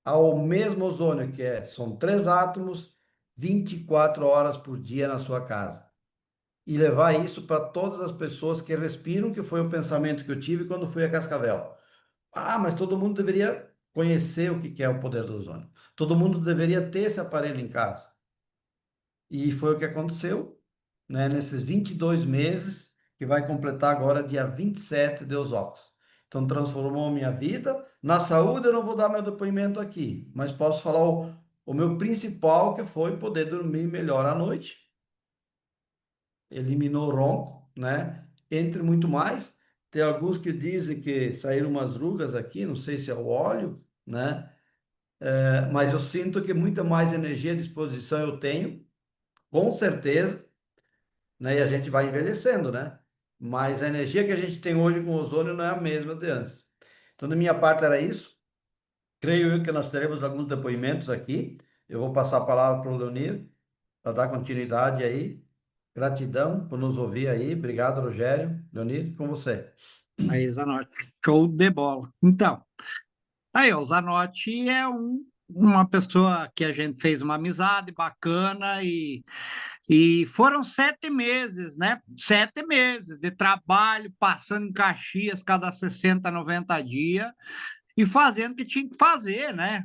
ao mesmo ozônio, são 3 átomos, 24 horas por dia na sua casa. E levar isso para todas as pessoas que respiram, que foi o pensamento que eu tive quando fui a Cascavel. Ah, mas todo mundo deveria conhecer o que é o poder do ozônio. Todo mundo deveria ter esse aparelho em casa. E foi o que aconteceu, né, nesses 22 meses, que vai completar agora dia 27 de Osório. Então, transformou minha vida. Na saúde, eu não vou dar meu depoimento aqui, mas posso falar o meu principal, que foi poder dormir melhor à noite. Eliminou o ronco, né? Entre muito mais. Tem alguns que dizem que saíram umas rugas aqui, não sei se é o óleo, né? Mas eu sinto que muita mais energia à disposição eu tenho, com certeza, né? E a gente vai envelhecendo, né? Mas a energia que a gente tem hoje com o ozônio não é a mesma de antes. Então, da minha parte era isso. Creio eu que nós teremos alguns depoimentos aqui. Eu vou passar a palavra para o Leonir, para dar continuidade aí. Gratidão por nos ouvir aí. Obrigado, Rogério. Leonir, com você. Aí, Zanotti, show de bola. Então, aí, o Zanotti é uma pessoa que a gente fez uma amizade bacana e foram 7 meses, né? 7 meses de trabalho, passando em Caxias cada 60, 90 dias e fazendo o que tinha que fazer, né?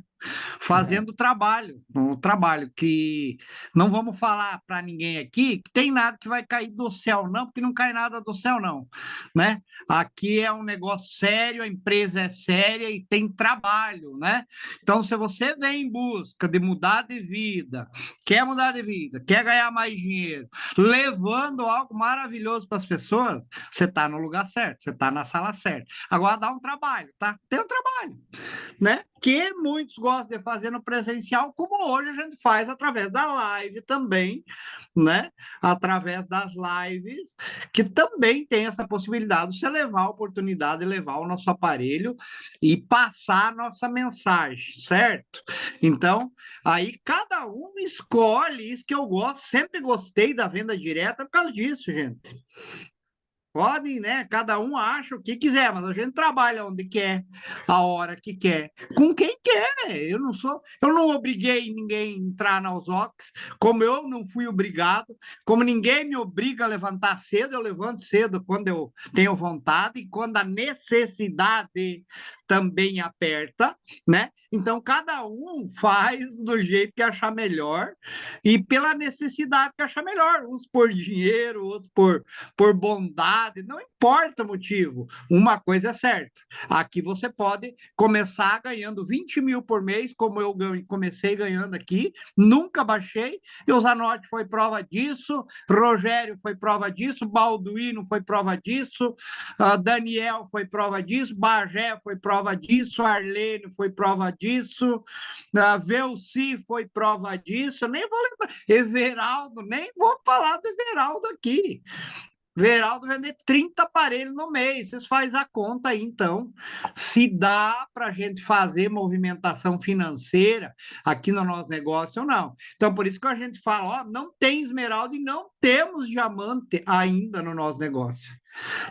fazendo trabalho, um trabalho que não vamos falar para ninguém aqui que tem nada que vai cair do céu, não, porque não cai nada do céu, não, né? Aqui é um negócio sério, a empresa é séria e tem trabalho, né? Então, se você vem em busca de mudar de vida, quer mudar de vida, quer ganhar mais dinheiro, levando algo maravilhoso para as pessoas, você está no lugar certo, você está na sala certa. Agora dá um trabalho, tá? Tem um trabalho, né? Que muitos gostam de fazer no presencial, como hoje a gente faz através da live também, né? Através das lives, que também tem essa possibilidade de você levar a oportunidade de levar o nosso aparelho e passar a nossa mensagem, certo? Então, aí cada um escolhe isso que eu gosto, sempre gostei da venda direta por causa disso, gente. Podem, né? Cada um acha o que quiser, mas a gente trabalha onde quer, a hora que quer, com quem quer. Eu não obriguei ninguém a entrar na Ozox, como eu não fui obrigado, como ninguém me obriga a levantar cedo, eu levanto cedo quando eu tenho vontade e quando a necessidade também aperta, né? Então cada um faz do jeito que achar melhor e pela necessidade que achar melhor, uns por dinheiro, outros por bondade, não importa o motivo, uma coisa é certa, aqui você pode começar ganhando 20 mil por mês, como eu comecei ganhando aqui, nunca baixei, e o Zanotti foi prova disso, Rogério foi prova disso, Balduino foi prova disso, Daniel foi prova disso, Bagé foi prova disso, Arlene foi prova disso, Velci foi prova disso, nem vou lembrar, Everaldo, nem vou falar do Everaldo aqui. Veraldo vender 30 aparelhos no mês. Vocês fazem a conta aí, então. Se dá para a gente fazer movimentação financeira aqui no nosso negócio ou não. Então, por isso que a gente fala, ó, não tem esmeralda e não temos diamante ainda no nosso negócio,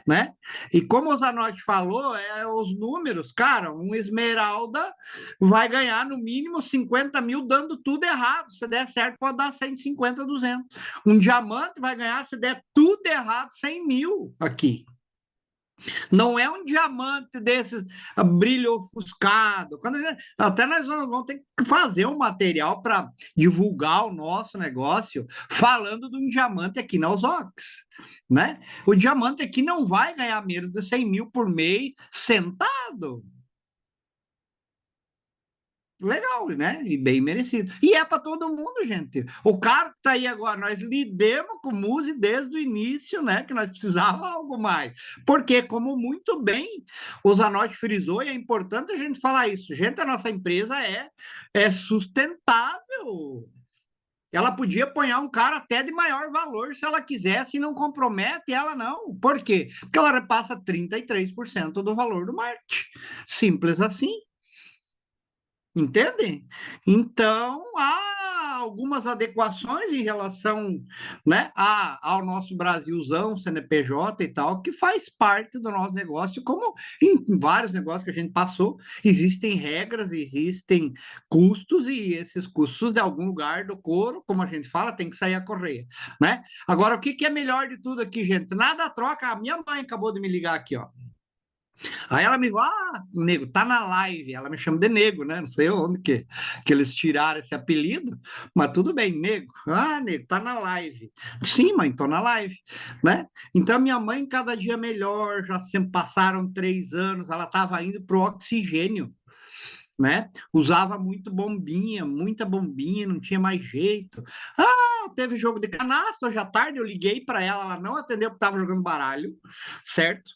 né? E como o Zanotti falou, os números, cara, um esmeralda vai ganhar no mínimo 50 mil dando tudo errado. Se der certo, pode dar 150, 200. Um diamante vai ganhar, se der tudo errado, 100 mil aqui. Não é um diamante desses brilho ofuscado. Até nós vamos ter que fazer um material para divulgar o nosso negócio falando de um diamante aqui na Ozox, né? O diamante aqui não vai ganhar menos de 100 mil por mês sentado. Legal, né? E bem merecido. E é para todo mundo, gente. O cara que está aí agora, nós lidamos com o Muse desde o início, né? Que nós precisávamos algo mais. Porque, como muito bem o Zanotti frisou, e é importante a gente falar isso, gente, a nossa empresa é sustentável. Ela podia apoiar um cara até de maior valor se ela quisesse e não compromete ela, não. Por quê? Porque ela repassa 33% do valor do marketing. Simples assim. Entende? Então, há algumas adequações em relação, né, ao nosso Brasilzão, CNPJ e tal, que faz parte do nosso negócio, como em vários negócios que a gente passou, existem regras, existem custos, e esses custos de algum lugar do couro, como a gente fala, tem que sair a correr, né? Agora, o que é melhor de tudo aqui, gente? Nada troca. A minha mãe acabou de me ligar aqui, ó. Aí ela me fala, nego, tá na live. Ela me chama de nego, né? Não sei onde que eles tiraram esse apelido, mas tudo bem, nego. Ah, nego, tá na live. Sim, mãe, tô na live, né? Então, minha mãe, cada dia melhor, já sempre passaram 3 anos, ela estava indo pro oxigênio, né? Usava muita bombinha, não tinha mais jeito. Ah, teve jogo de canastra hoje à tarde, eu liguei para ela, ela não atendeu porque estava jogando baralho, certo?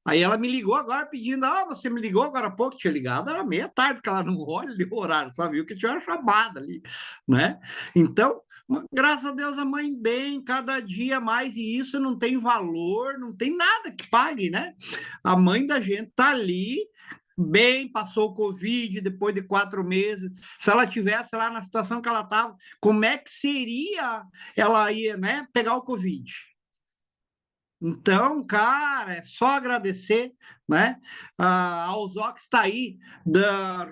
Aí ela me ligou agora pedindo, você me ligou agora há pouco, tinha ligado, era meia-tarde, porque ela não olha ali o horário, só viu que tinha uma chamada ali, né? Então, graças a Deus, a mãe bem, cada dia mais, e isso não tem valor, não tem nada que pague, né? A mãe da gente tá ali, bem, passou o Covid depois de 4 meses. Se ela tivesse lá na situação que ela estava, como é que seria ela ia, né, pegar o Covid? Então, cara, é só agradecer, né? A Alzox está aí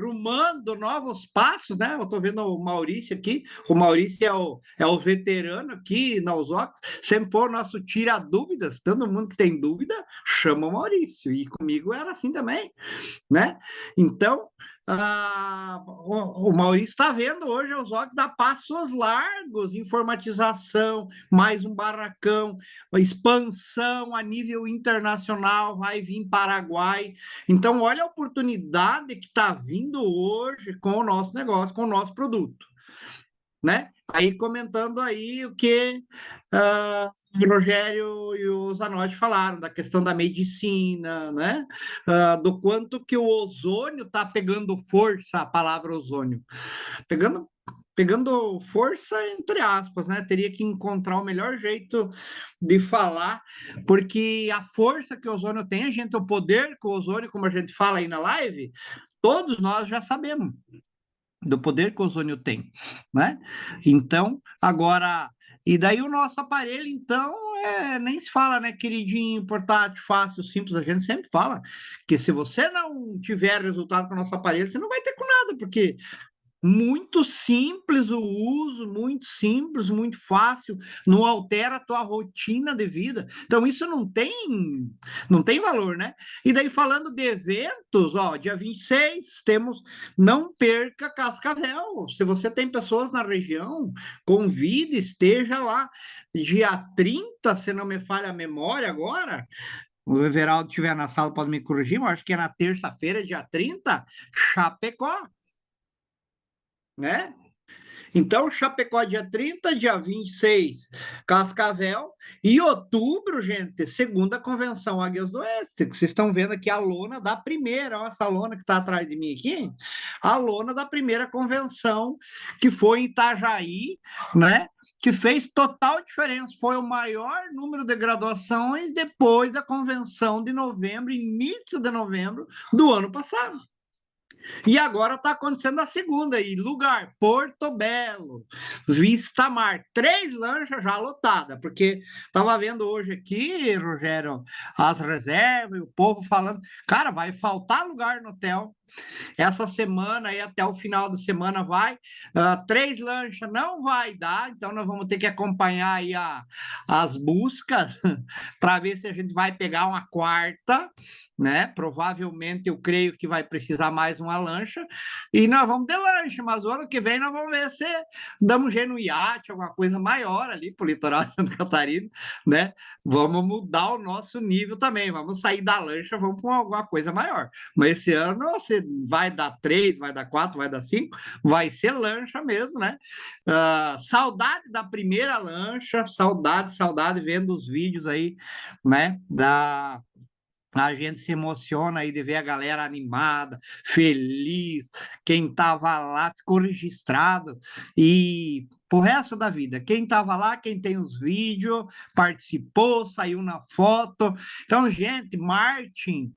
rumando novos passos, né? Eu estou vendo o Maurício aqui, o Maurício é o veterano aqui na Alzox, sempre foi o nosso tira dúvidas, todo mundo que tem dúvida chama o Maurício, e comigo era assim também, né? Então, o Maurício está vendo hoje o Zog dar passos largos, informatização, mais um barracão, expansão a nível internacional, vai vir Paraguai. Então, olha a oportunidade que está vindo hoje com o nosso negócio, com o nosso produto, né? Aí comentando aí o que o Rogério e o Zanotti falaram da questão da medicina, né? Do quanto que o ozônio está pegando força, a palavra ozônio, pegando força entre aspas, né? Teria que encontrar o melhor jeito de falar, porque a força que o ozônio tem, o poder que o ozônio, como a gente fala aí na live, todos nós já sabemos do poder que o ozônio tem, né? Então, agora, e daí o nosso aparelho, então, nem se fala, né, queridinho, portátil, fácil, simples, a gente sempre fala que se você não tiver resultado com o nosso aparelho, você não vai ter com nada, porque muito simples o uso, muito simples, muito fácil, não altera a tua rotina de vida. Então, isso não tem valor, né? E daí, falando de eventos, ó, dia 26, temos Não Perca Cascavel. Se você tem pessoas na região, convide, esteja lá. Dia 30, se não me falha a memória agora, o Everaldo estiver na sala, pode me corrigir, mas acho que é na terça-feira, dia 30, Chapecó, né? Então, Chapecó dia 30, dia 26, Cascavel, e outubro, gente, segunda convenção Águias do Oeste, que vocês estão vendo aqui a lona da primeira, ó, essa lona que está atrás de mim aqui, a lona da primeira convenção, que foi em Itajaí, né? Que fez total diferença, foi o maior número de graduações depois da convenção de novembro, início de novembro do ano passado. E agora está acontecendo a segunda aí, lugar, Porto Belo, Vista Mar, 3 lanchas já lotadas, porque estava vendo hoje aqui, Rogério, as reservas, e o povo falando, cara, vai faltar lugar no hotel. Essa semana aí, até o final da semana, vai. 3 lanchas não vai dar, então nós vamos ter que acompanhar aí as buscas para ver se a gente vai pegar uma quarta, né? Provavelmente eu creio que vai precisar mais uma lancha, e nós vamos ter lancha, mas o ano que vem nós vamos ver se damos jeito no iate, alguma coisa maior ali para o litoral de Santa Catarina, né? Vamos mudar o nosso nível também, vamos sair da lancha, vamos para alguma coisa maior. Mas esse ano você vai dar 3, vai dar 4, vai dar 5, vai ser lancha mesmo, né? Saudade da primeira lancha, saudade vendo os vídeos aí, né? A gente se emociona aí de ver a galera animada, feliz, quem estava lá ficou registrado, e pro resto da vida, quem estava lá, quem tem os vídeos, participou, saiu na foto. Então, gente, Martin,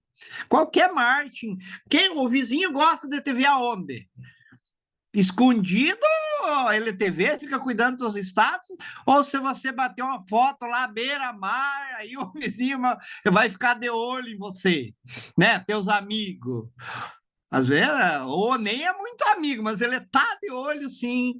qualquer Martin, o vizinho gosta de TV aonde? Escondido, a LTV fica cuidando dos status, ou se você bater uma foto lá beira-mar, aí o vizinho vai ficar de olho em você, né? Teus amigos. Às vezes, ou nem é muito amigo, mas ele tá de olho, sim,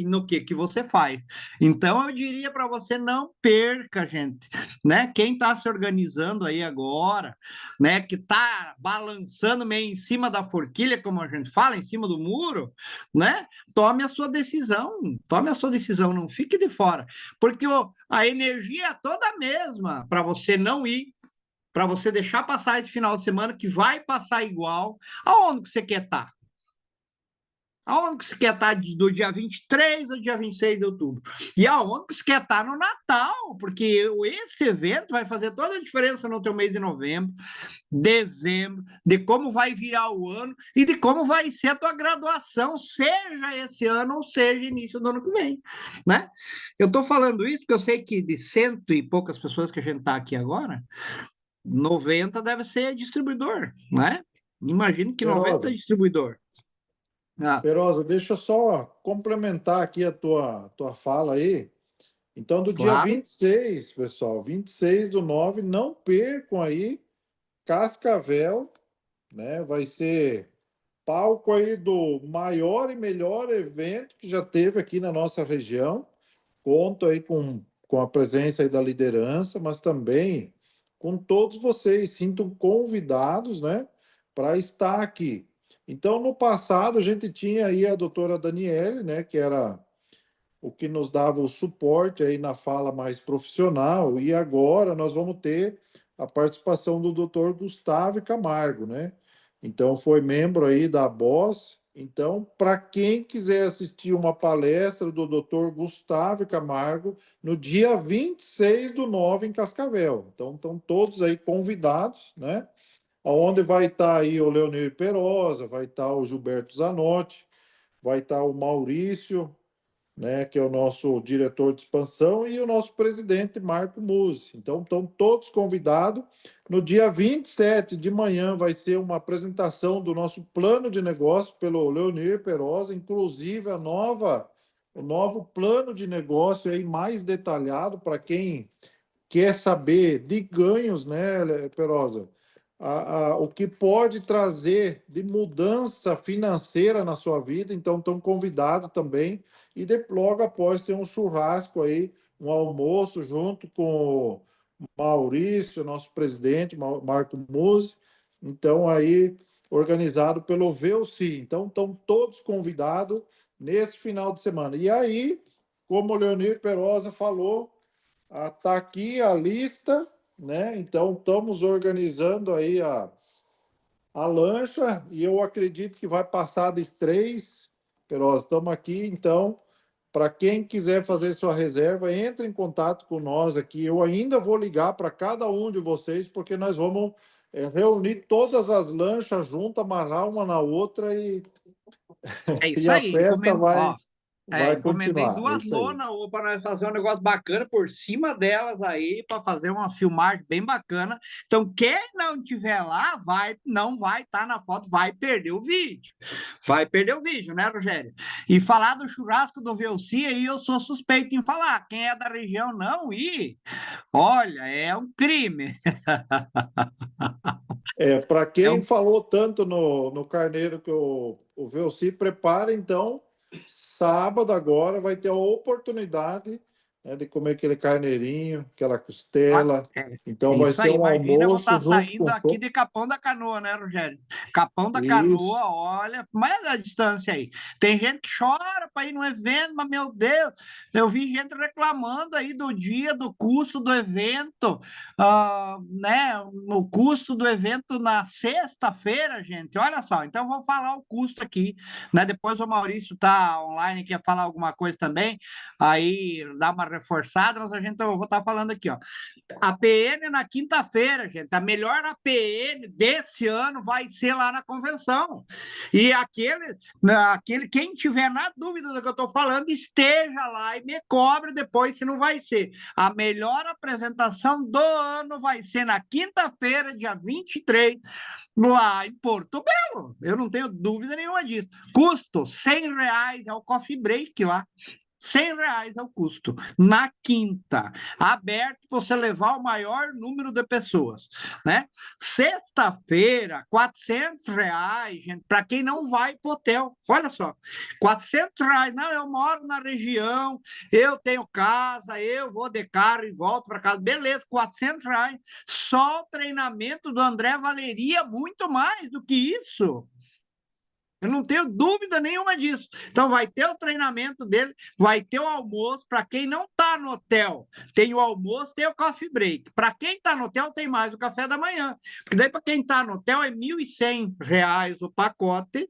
no que você faz. Então, eu diria para você, não perca, gente, né? Quem está se organizando aí agora, né? Que está balançando meio em cima da forquilha, como a gente fala, em cima do muro, né? Tome a sua decisão, não fique de fora, porque a energia é toda a mesma para você não ir, para você deixar passar esse final de semana, que vai passar igual. Aonde que você quer estar? Aonde que você quer estar do dia 23 ao dia 26 de outubro? E aonde que você quer estar no Natal? Porque esse evento vai fazer toda a diferença no teu mês de novembro, dezembro, de como vai virar o ano e de como vai ser a tua graduação, seja esse ano ou seja início do ano que vem, né? Eu estou falando isso porque eu sei que de 100 e poucas pessoas que a gente está aqui agora, 90 deve ser distribuidor, né? Imagino que 90 é distribuidor. Perosa, deixa eu só complementar aqui a tua fala aí. Então, do dia 26, pessoal, 26/9, não percam aí Cascavel, né? Vai ser palco aí do maior e melhor evento que já teve aqui na nossa região. Conto aí com a presença aí da liderança, mas também com todos vocês. Sinto convidados, né, para estar aqui. Então, no passado, a gente tinha aí a doutora Daniele, né, que era o que nos dava o suporte aí na fala mais profissional, e agora nós vamos ter a participação do doutor Gustavo Camargo, né? Então, foi membro aí da BOS. Então, para quem quiser assistir uma palestra do doutor Gustavo Camargo, no dia 26/9 em Cascavel. Então, estão todos aí convidados, né? Onde vai estar aí o Leonir Perosa, vai estar o Gilberto Zanotti, vai estar o Maurício, né, que é o nosso diretor de expansão, e o nosso presidente, Marco Musi. Então, estão todos convidados. No dia 27 de manhã vai ser uma apresentação do nosso plano de negócio pelo Leonir Perosa, inclusive o novo plano de negócio aí mais detalhado para quem quer saber de ganhos, né, Perosa? O que pode trazer de mudança financeira na sua vida. Então, estão convidados também. E logo após tem um churrasco aí, um almoço junto com o Maurício, nosso presidente, Marco Musi. Então, aí, organizado pelo VOC. Então, estão todos convidados nesse final de semana. E aí, como o Leonir Perosa falou, está aqui a lista, né? Então, estamos organizando aí a lancha, e eu acredito que vai passar de 3. Nós estamos aqui, então, para quem quiser fazer sua reserva, entre em contato com nós aqui. Eu ainda vou ligar para cada um de vocês, porque nós vamos reunir todas as lanchas juntas, amarrar uma na outra É e isso a aí. festa vai, É, vai encomendei continuar. É 2 isso aí. lonas para nós fazer um negócio bacana por cima delas aí, para fazer uma filmagem bem bacana. Então, quem não tiver lá, não vai estar na foto, vai perder o vídeo. Vai perder o vídeo, né, Rogério? E falar do churrasco do VLC aí, eu sou suspeito em falar. Quem é da região não ir, olha, é um crime. Para É quem um... falou tanto no Carneiro que o VLC prepara, então, sábado agora vai ter a oportunidade, né, de comer aquele carneirinho, aquela costela. É Então, vai isso ser aí, um imagina, eu vou almoço estar junto saindo com aqui de Capão da Canoa, né, Rogério? Capão da isso. Canoa, olha, mais a distância aí. Tem gente que chora para ir no evento, mas, meu Deus, eu vi gente reclamando aí do dia, do custo do evento, né? O custo do evento na sexta-feira, gente, olha só, então eu vou falar o custo aqui, né? Depois o Maurício está online, quer falar alguma coisa também, aí dá uma reforçada, mas eu vou estar falando aqui, ó. APN na quinta-feira, gente. A melhor APN desse ano vai ser lá na convenção. E quem tiver na dúvida do que eu estou falando, esteja lá e me cobre depois se não vai ser. A melhor apresentação do ano vai ser na quinta-feira, dia 23, lá em Porto Belo. Eu não tenho dúvida nenhuma disso. Custo R$ 100 é o coffee break lá. R$ 100 é o custo. Na quinta, aberto para você levar o maior número de pessoas, né? Sexta-feira, R$ 400, gente, para quem não vai para hotel. Olha só, R$ 400. Não, eu moro na região, eu tenho casa, eu vou de carro e volto para casa. Beleza, R$ 400. Só o treinamento do André valeria muito mais do que isso. Eu não tenho dúvida nenhuma disso. Então, vai ter o treinamento dele, vai ter o almoço. Para quem não está no hotel, tem o almoço, tem o coffee break. Para quem está no hotel, tem mais o café da manhã. Porque daí, para quem está no hotel, é R$ 1.100 o pacote,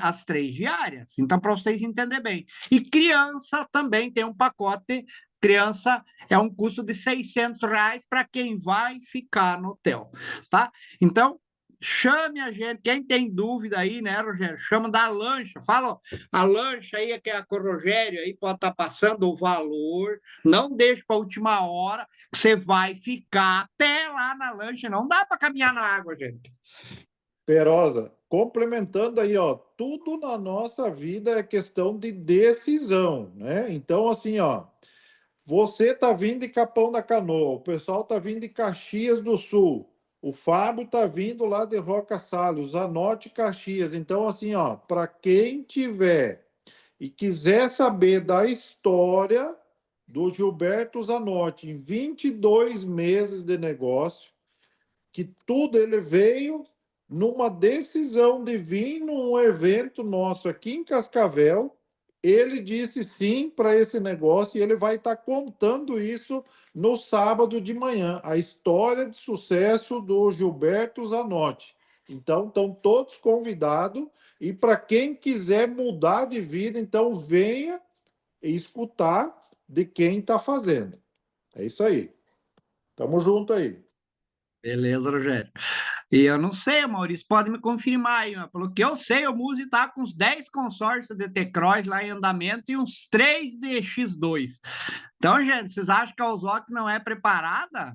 as 3 diárias. Então, para vocês entenderem bem. E criança também tem um pacote. Criança é um custo de R$ 600 para quem vai ficar no hotel, tá? Então, chame a gente, quem tem dúvida aí, né, Rogério? Chama da lancha, fala, ó, a lancha aí que é com o Rogério aí pode estar passando o valor, não deixe para a última hora, você vai ficar até lá na lancha, não dá para caminhar na água, gente. Perosa, complementando aí, ó, tudo na nossa vida é questão de decisão, né? Então, assim, ó, você tá vindo de Capão da Canoa, o pessoal tá vindo de Caxias do Sul. O Fábio tá vindo lá de Roca Salles, Zanotti Caxias. Então, assim, ó, para quem tiver e quiser saber da história do Gilberto Zanotti em 22 meses de negócio, que tudo ele veio numa decisão de vir num evento nosso aqui em Cascavel. Ele disse sim para esse negócio e ele vai estar contando isso no sábado de manhã, a história de sucesso do Gilberto Zanotti. Então, estão todos convidados e para quem quiser mudar de vida, então venha escutar de quem está fazendo. É isso aí. Tamo junto aí. Beleza, Rogério. E eu não sei, Maurício, pode me confirmar aí, mas pelo que eu sei, o Muzi está com uns 10 consórcios de T-Cross lá em andamento e uns 3 de X2. Então, gente, vocês acham que a Usoc não é preparada?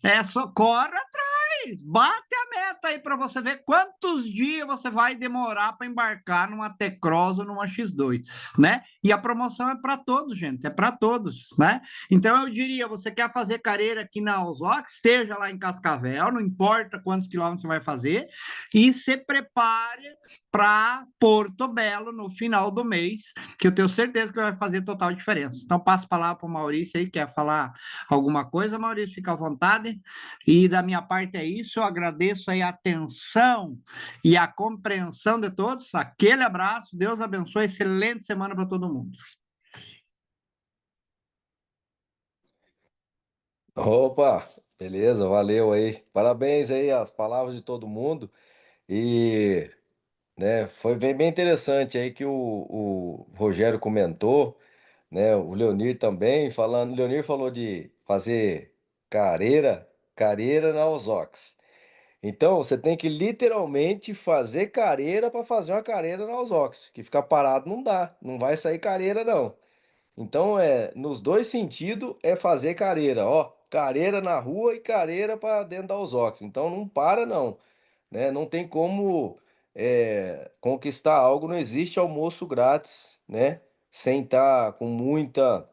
É só corre atrás, bate a meta aí para você ver quantos dias você vai demorar para embarcar numa T-Cross ou numa X2, né? E a promoção é para todos, gente, é para todos, né? Então eu diria, você quer fazer carreira aqui na Usoc, esteja lá em Cascavel, não importa quantos quilômetros você vai fazer, e se prepare para Porto Belo no final do mês, que eu tenho certeza que vai fazer total diferença. Então passo a palavra para o Maurício aí, quer falar alguma coisa, Maurício, fica à vontade. E da minha parte é isso, eu agradeço aí a atenção e a compreensão de todos. Aquele abraço, Deus abençoe, excelente semana para todo mundo. Opa, beleza, valeu aí. Parabéns aí às palavras de todo mundo. E, né, foi bem interessante aí que o Rogério comentou, né? O Leonir também falando. O Leonir falou de fazer careira na Osóx. Então, você tem que literalmente fazer careira para fazer uma careira na Osóx, que ficar parado não dá, não vai sair careira não. Então, nos dois sentidos é fazer careira, ó, careira na rua e careira para dentro da Osóx. Então, não para não, né? Não tem como conquistar algo, não existe almoço grátis, né? Sem estar com muita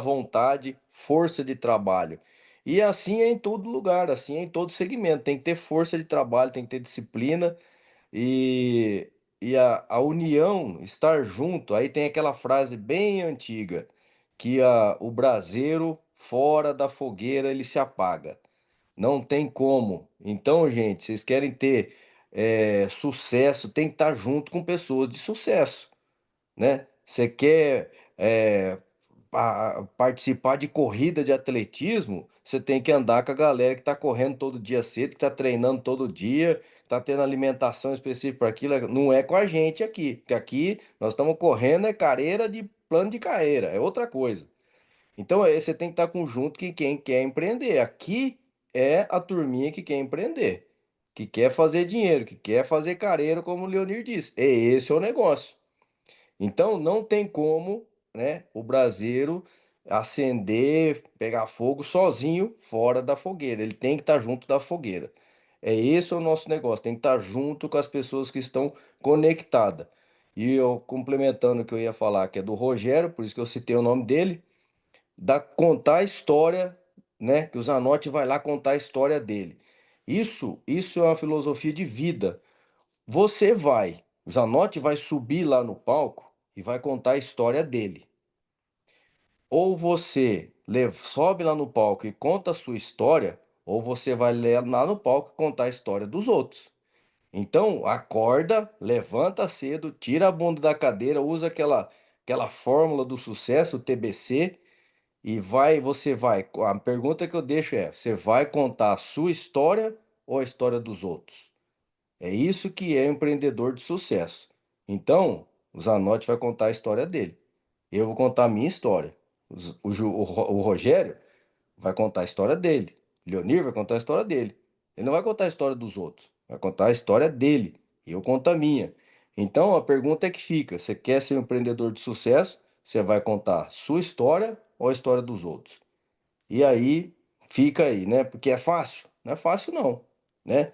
vontade, força de trabalho. E assim é em todo lugar, assim é em todo segmento. Tem que ter força de trabalho, tem que ter disciplina e, a união, estar junto. Aí tem aquela frase bem antiga, que o braseiro fora da fogueira ele se apaga. Não tem como. Então, gente, vocês querem ter sucesso, tem que estar junto com pessoas de sucesso, né? Você quer participar de corrida de atletismo, você tem que andar com a galera que está correndo todo dia cedo, que está treinando todo dia, está tendo alimentação específica para aquilo. Não é com a gente aqui, porque aqui nós estamos correndo carreira de plano de carreira, é outra coisa. Então você tem que estar junto que quem quer empreender. Aqui é a turminha que quer empreender, que quer fazer dinheiro, que quer fazer carreira, como o Leonir disse. Esse é o negócio. Então não tem como, né, o braseiro acender, pegar fogo sozinho fora da fogueira. Ele tem que estar junto da fogueira. Esse o nosso negócio, tem que estar junto com as pessoas que estão conectadas. E eu complementando o que eu ia falar, que é do Rogério, por isso que eu citei o nome dele, da contar a história, né, que o Zanotti vai lá contar a história dele. Isso é uma filosofia de vida. Você vai, o Zanotti vai subir lá no palco e vai contar a história dele. Ou você sobe lá no palco e conta a sua história, ou você vai lá no palco e contar a história dos outros. Então, acorda, levanta cedo, tira a bunda da cadeira, usa aquela fórmula do sucesso, o TBC, e você vai. A pergunta que eu deixo é: você vai contar a sua história ou a história dos outros? É isso que é empreendedor de sucesso. Então, o Zanotti vai contar a história dele. Eu vou contar a minha história. O Rogério vai contar a história dele. Leonir vai contar a história dele. Ele não vai contar a história dos outros. Vai contar a história dele. Eu conto a minha. Então, a pergunta é que fica: você quer ser um empreendedor de sucesso? Você vai contar a sua história ou a história dos outros? E aí, fica aí, né? Porque é fácil? Não é fácil, não, né?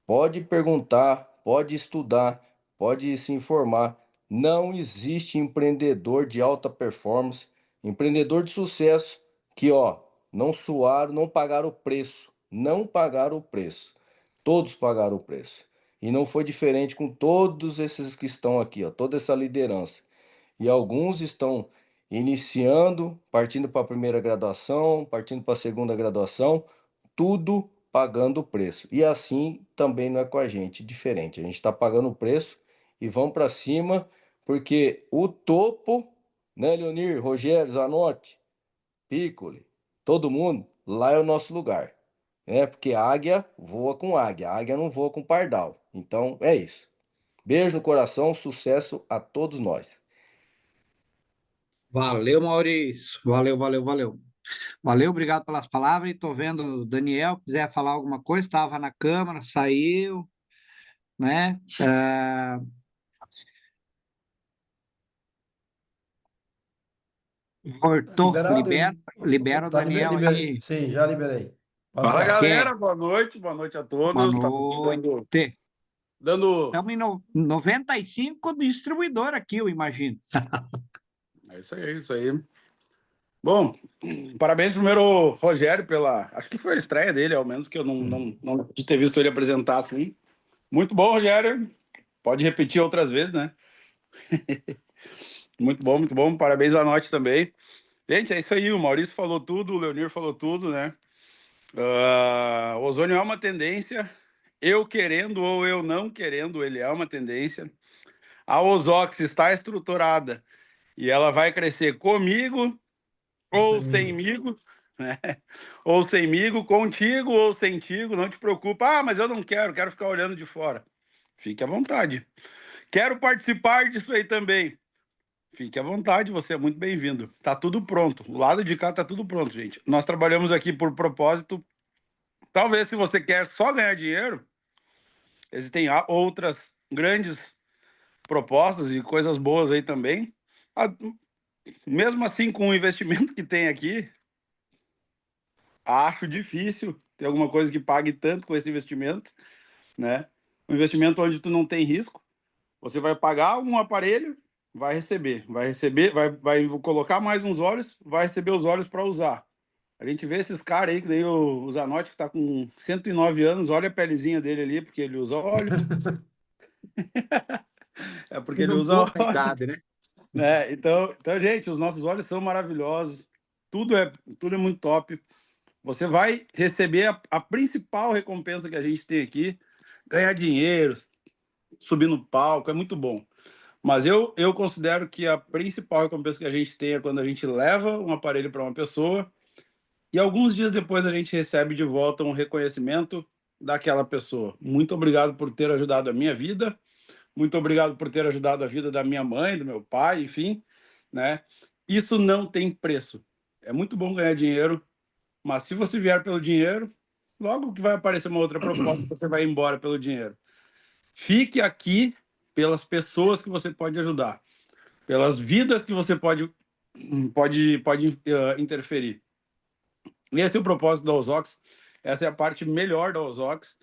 Pode perguntar, pode estudar, pode se informar. Não existe empreendedor de alta performance, empreendedor de sucesso que, ó, não suaram, não pagaram o preço, não pagaram o preço. Todos pagaram o preço. E não foi diferente com todos esses que estão aqui, ó, toda essa liderança. E alguns estão iniciando, partindo para a primeira graduação, partindo para a segunda graduação, tudo pagando o preço. E assim também não é com a gente, diferente. A gente está pagando o preço e vamos para cima, porque o topo, né, Leonir, Rogério, Zanotti, Piccoli, todo mundo, lá é o nosso lugar. Né? Porque águia voa com águia, águia não voa com pardal. Então é isso. Beijo no coração, sucesso a todos nós. Valeu, Maurício. Valeu, valeu, valeu. Valeu, obrigado pelas palavras. E tô vendo o Daniel, quiser falar alguma coisa, estava na Câmara, saiu, né? Voltou, Liberado? libera o Tá Daniel aí. Sim, já liberei. Pode Fala, falar. Quer? galera. Boa noite a Boa todos. Estamos aqui noite. dando... Estamos em 95 distribuidor aqui, eu imagino. É isso aí, é isso aí. Bom, parabéns primeiro, Rogério, pela... Acho que foi a estreia dele, ao menos, que eu não de ter visto ele apresentar assim. Muito bom, Rogério. Pode repetir outras vezes, né? Muito bom, muito bom. Parabéns a Note também. Gente, é isso aí. O Maurício falou tudo, o Leonir falou tudo, né? O ozônio é uma tendência. Eu querendo ou eu não querendo, ele é uma tendência. A Ozox está estruturada e ela vai crescer comigo ou semigo, né? Ou semigo, contigo ou sentigo, não te preocupa. Ah, mas eu não quero ficar olhando de fora. Fique à vontade. Quero participar disso aí também. Fique à vontade, você é muito bem-vindo. Tá tudo pronto. O lado de cá tá tudo pronto, gente. Nós trabalhamos aqui por propósito. Talvez se você quer só ganhar dinheiro, existem outras grandes propostas e coisas boas aí também. Mesmo assim, com o investimento que tem aqui, acho difícil ter alguma coisa que pague tanto com esse investimento, né? Um investimento onde tu não tem risco. Você vai pagar um aparelho, vai receber, vai colocar mais uns óleos, vai receber os óleos para usar. A gente vê esses caras aí, que daí o Zanotti, que tá com 109 anos, olha a pelezinha dele ali, porque ele usa óleo. É porque ele Não usa conta a óleo. idade, né? Então, gente, os nossos óleos são maravilhosos. Tudo é muito top. Você vai receber a principal recompensa que a gente tem aqui, ganhar dinheiro, subir no palco, é muito bom. Mas eu considero que a principal recompensa que a gente tem é quando a gente leva um aparelho para uma pessoa e alguns dias depois a gente recebe de volta um reconhecimento daquela pessoa. Muito obrigado por ter ajudado a minha vida, muito obrigado por ter ajudado a vida da minha mãe, do meu pai, enfim, né? Isso não tem preço. É muito bom ganhar dinheiro, mas se você vier pelo dinheiro, logo que vai aparecer uma outra proposta, você vai embora pelo dinheiro. Fique aqui pelas pessoas que você pode ajudar, pelas vidas que você pode interferir. Esse é o propósito da Ozox, essa é a parte melhor da Ozox,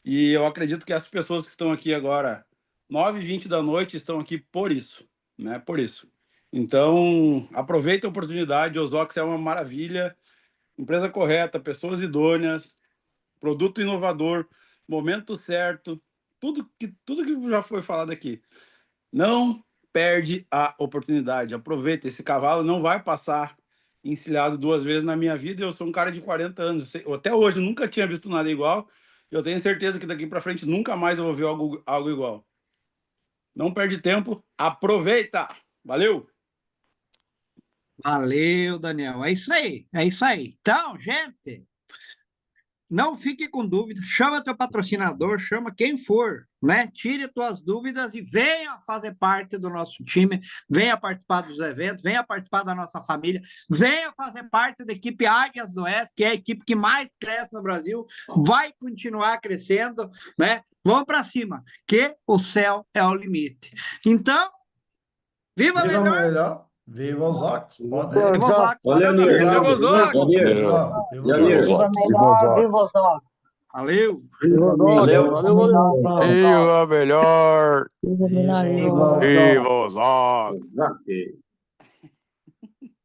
e eu acredito que as pessoas que estão aqui agora, 9h20 da noite, estão aqui por isso, né? Por isso. Então, aproveita a oportunidade, Ozox é uma maravilha, empresa correta, pessoas idôneas, produto inovador, momento certo, tudo que já foi falado aqui. Não perde a oportunidade, aproveita. Esse cavalo não vai passar encilhado 2 vezes na minha vida. Eu sou um cara de 40 anos, eu até hoje nunca tinha visto nada igual. Eu tenho certeza que daqui para frente nunca mais eu vou ver algo igual. Não perde tempo, aproveita. Valeu! Valeu, Daniel. É isso aí, é isso aí. Então, gente, não fique com dúvida, chama teu patrocinador, chama quem for, né? Tire tuas dúvidas e venha fazer parte do nosso time, venha participar dos eventos, venha participar da nossa família, venha fazer parte da equipe Águias do Oeste, que é a equipe que mais cresce no Brasil, vai continuar crescendo, né? Vamos para cima, que o céu é o limite. Então, viva Viva melhor! melhor. Viva os Ox. Pode aí. Viva os Ox! Valeu, Nir. Viva os Ox! Viva Leonir. os Ox. Viva melhor, viva os Ox. Valeu! Viva os Ox. Valeu. Valeu, valeu. Viva melhor! Viva melhor. Viva Viva os Ox! Exato.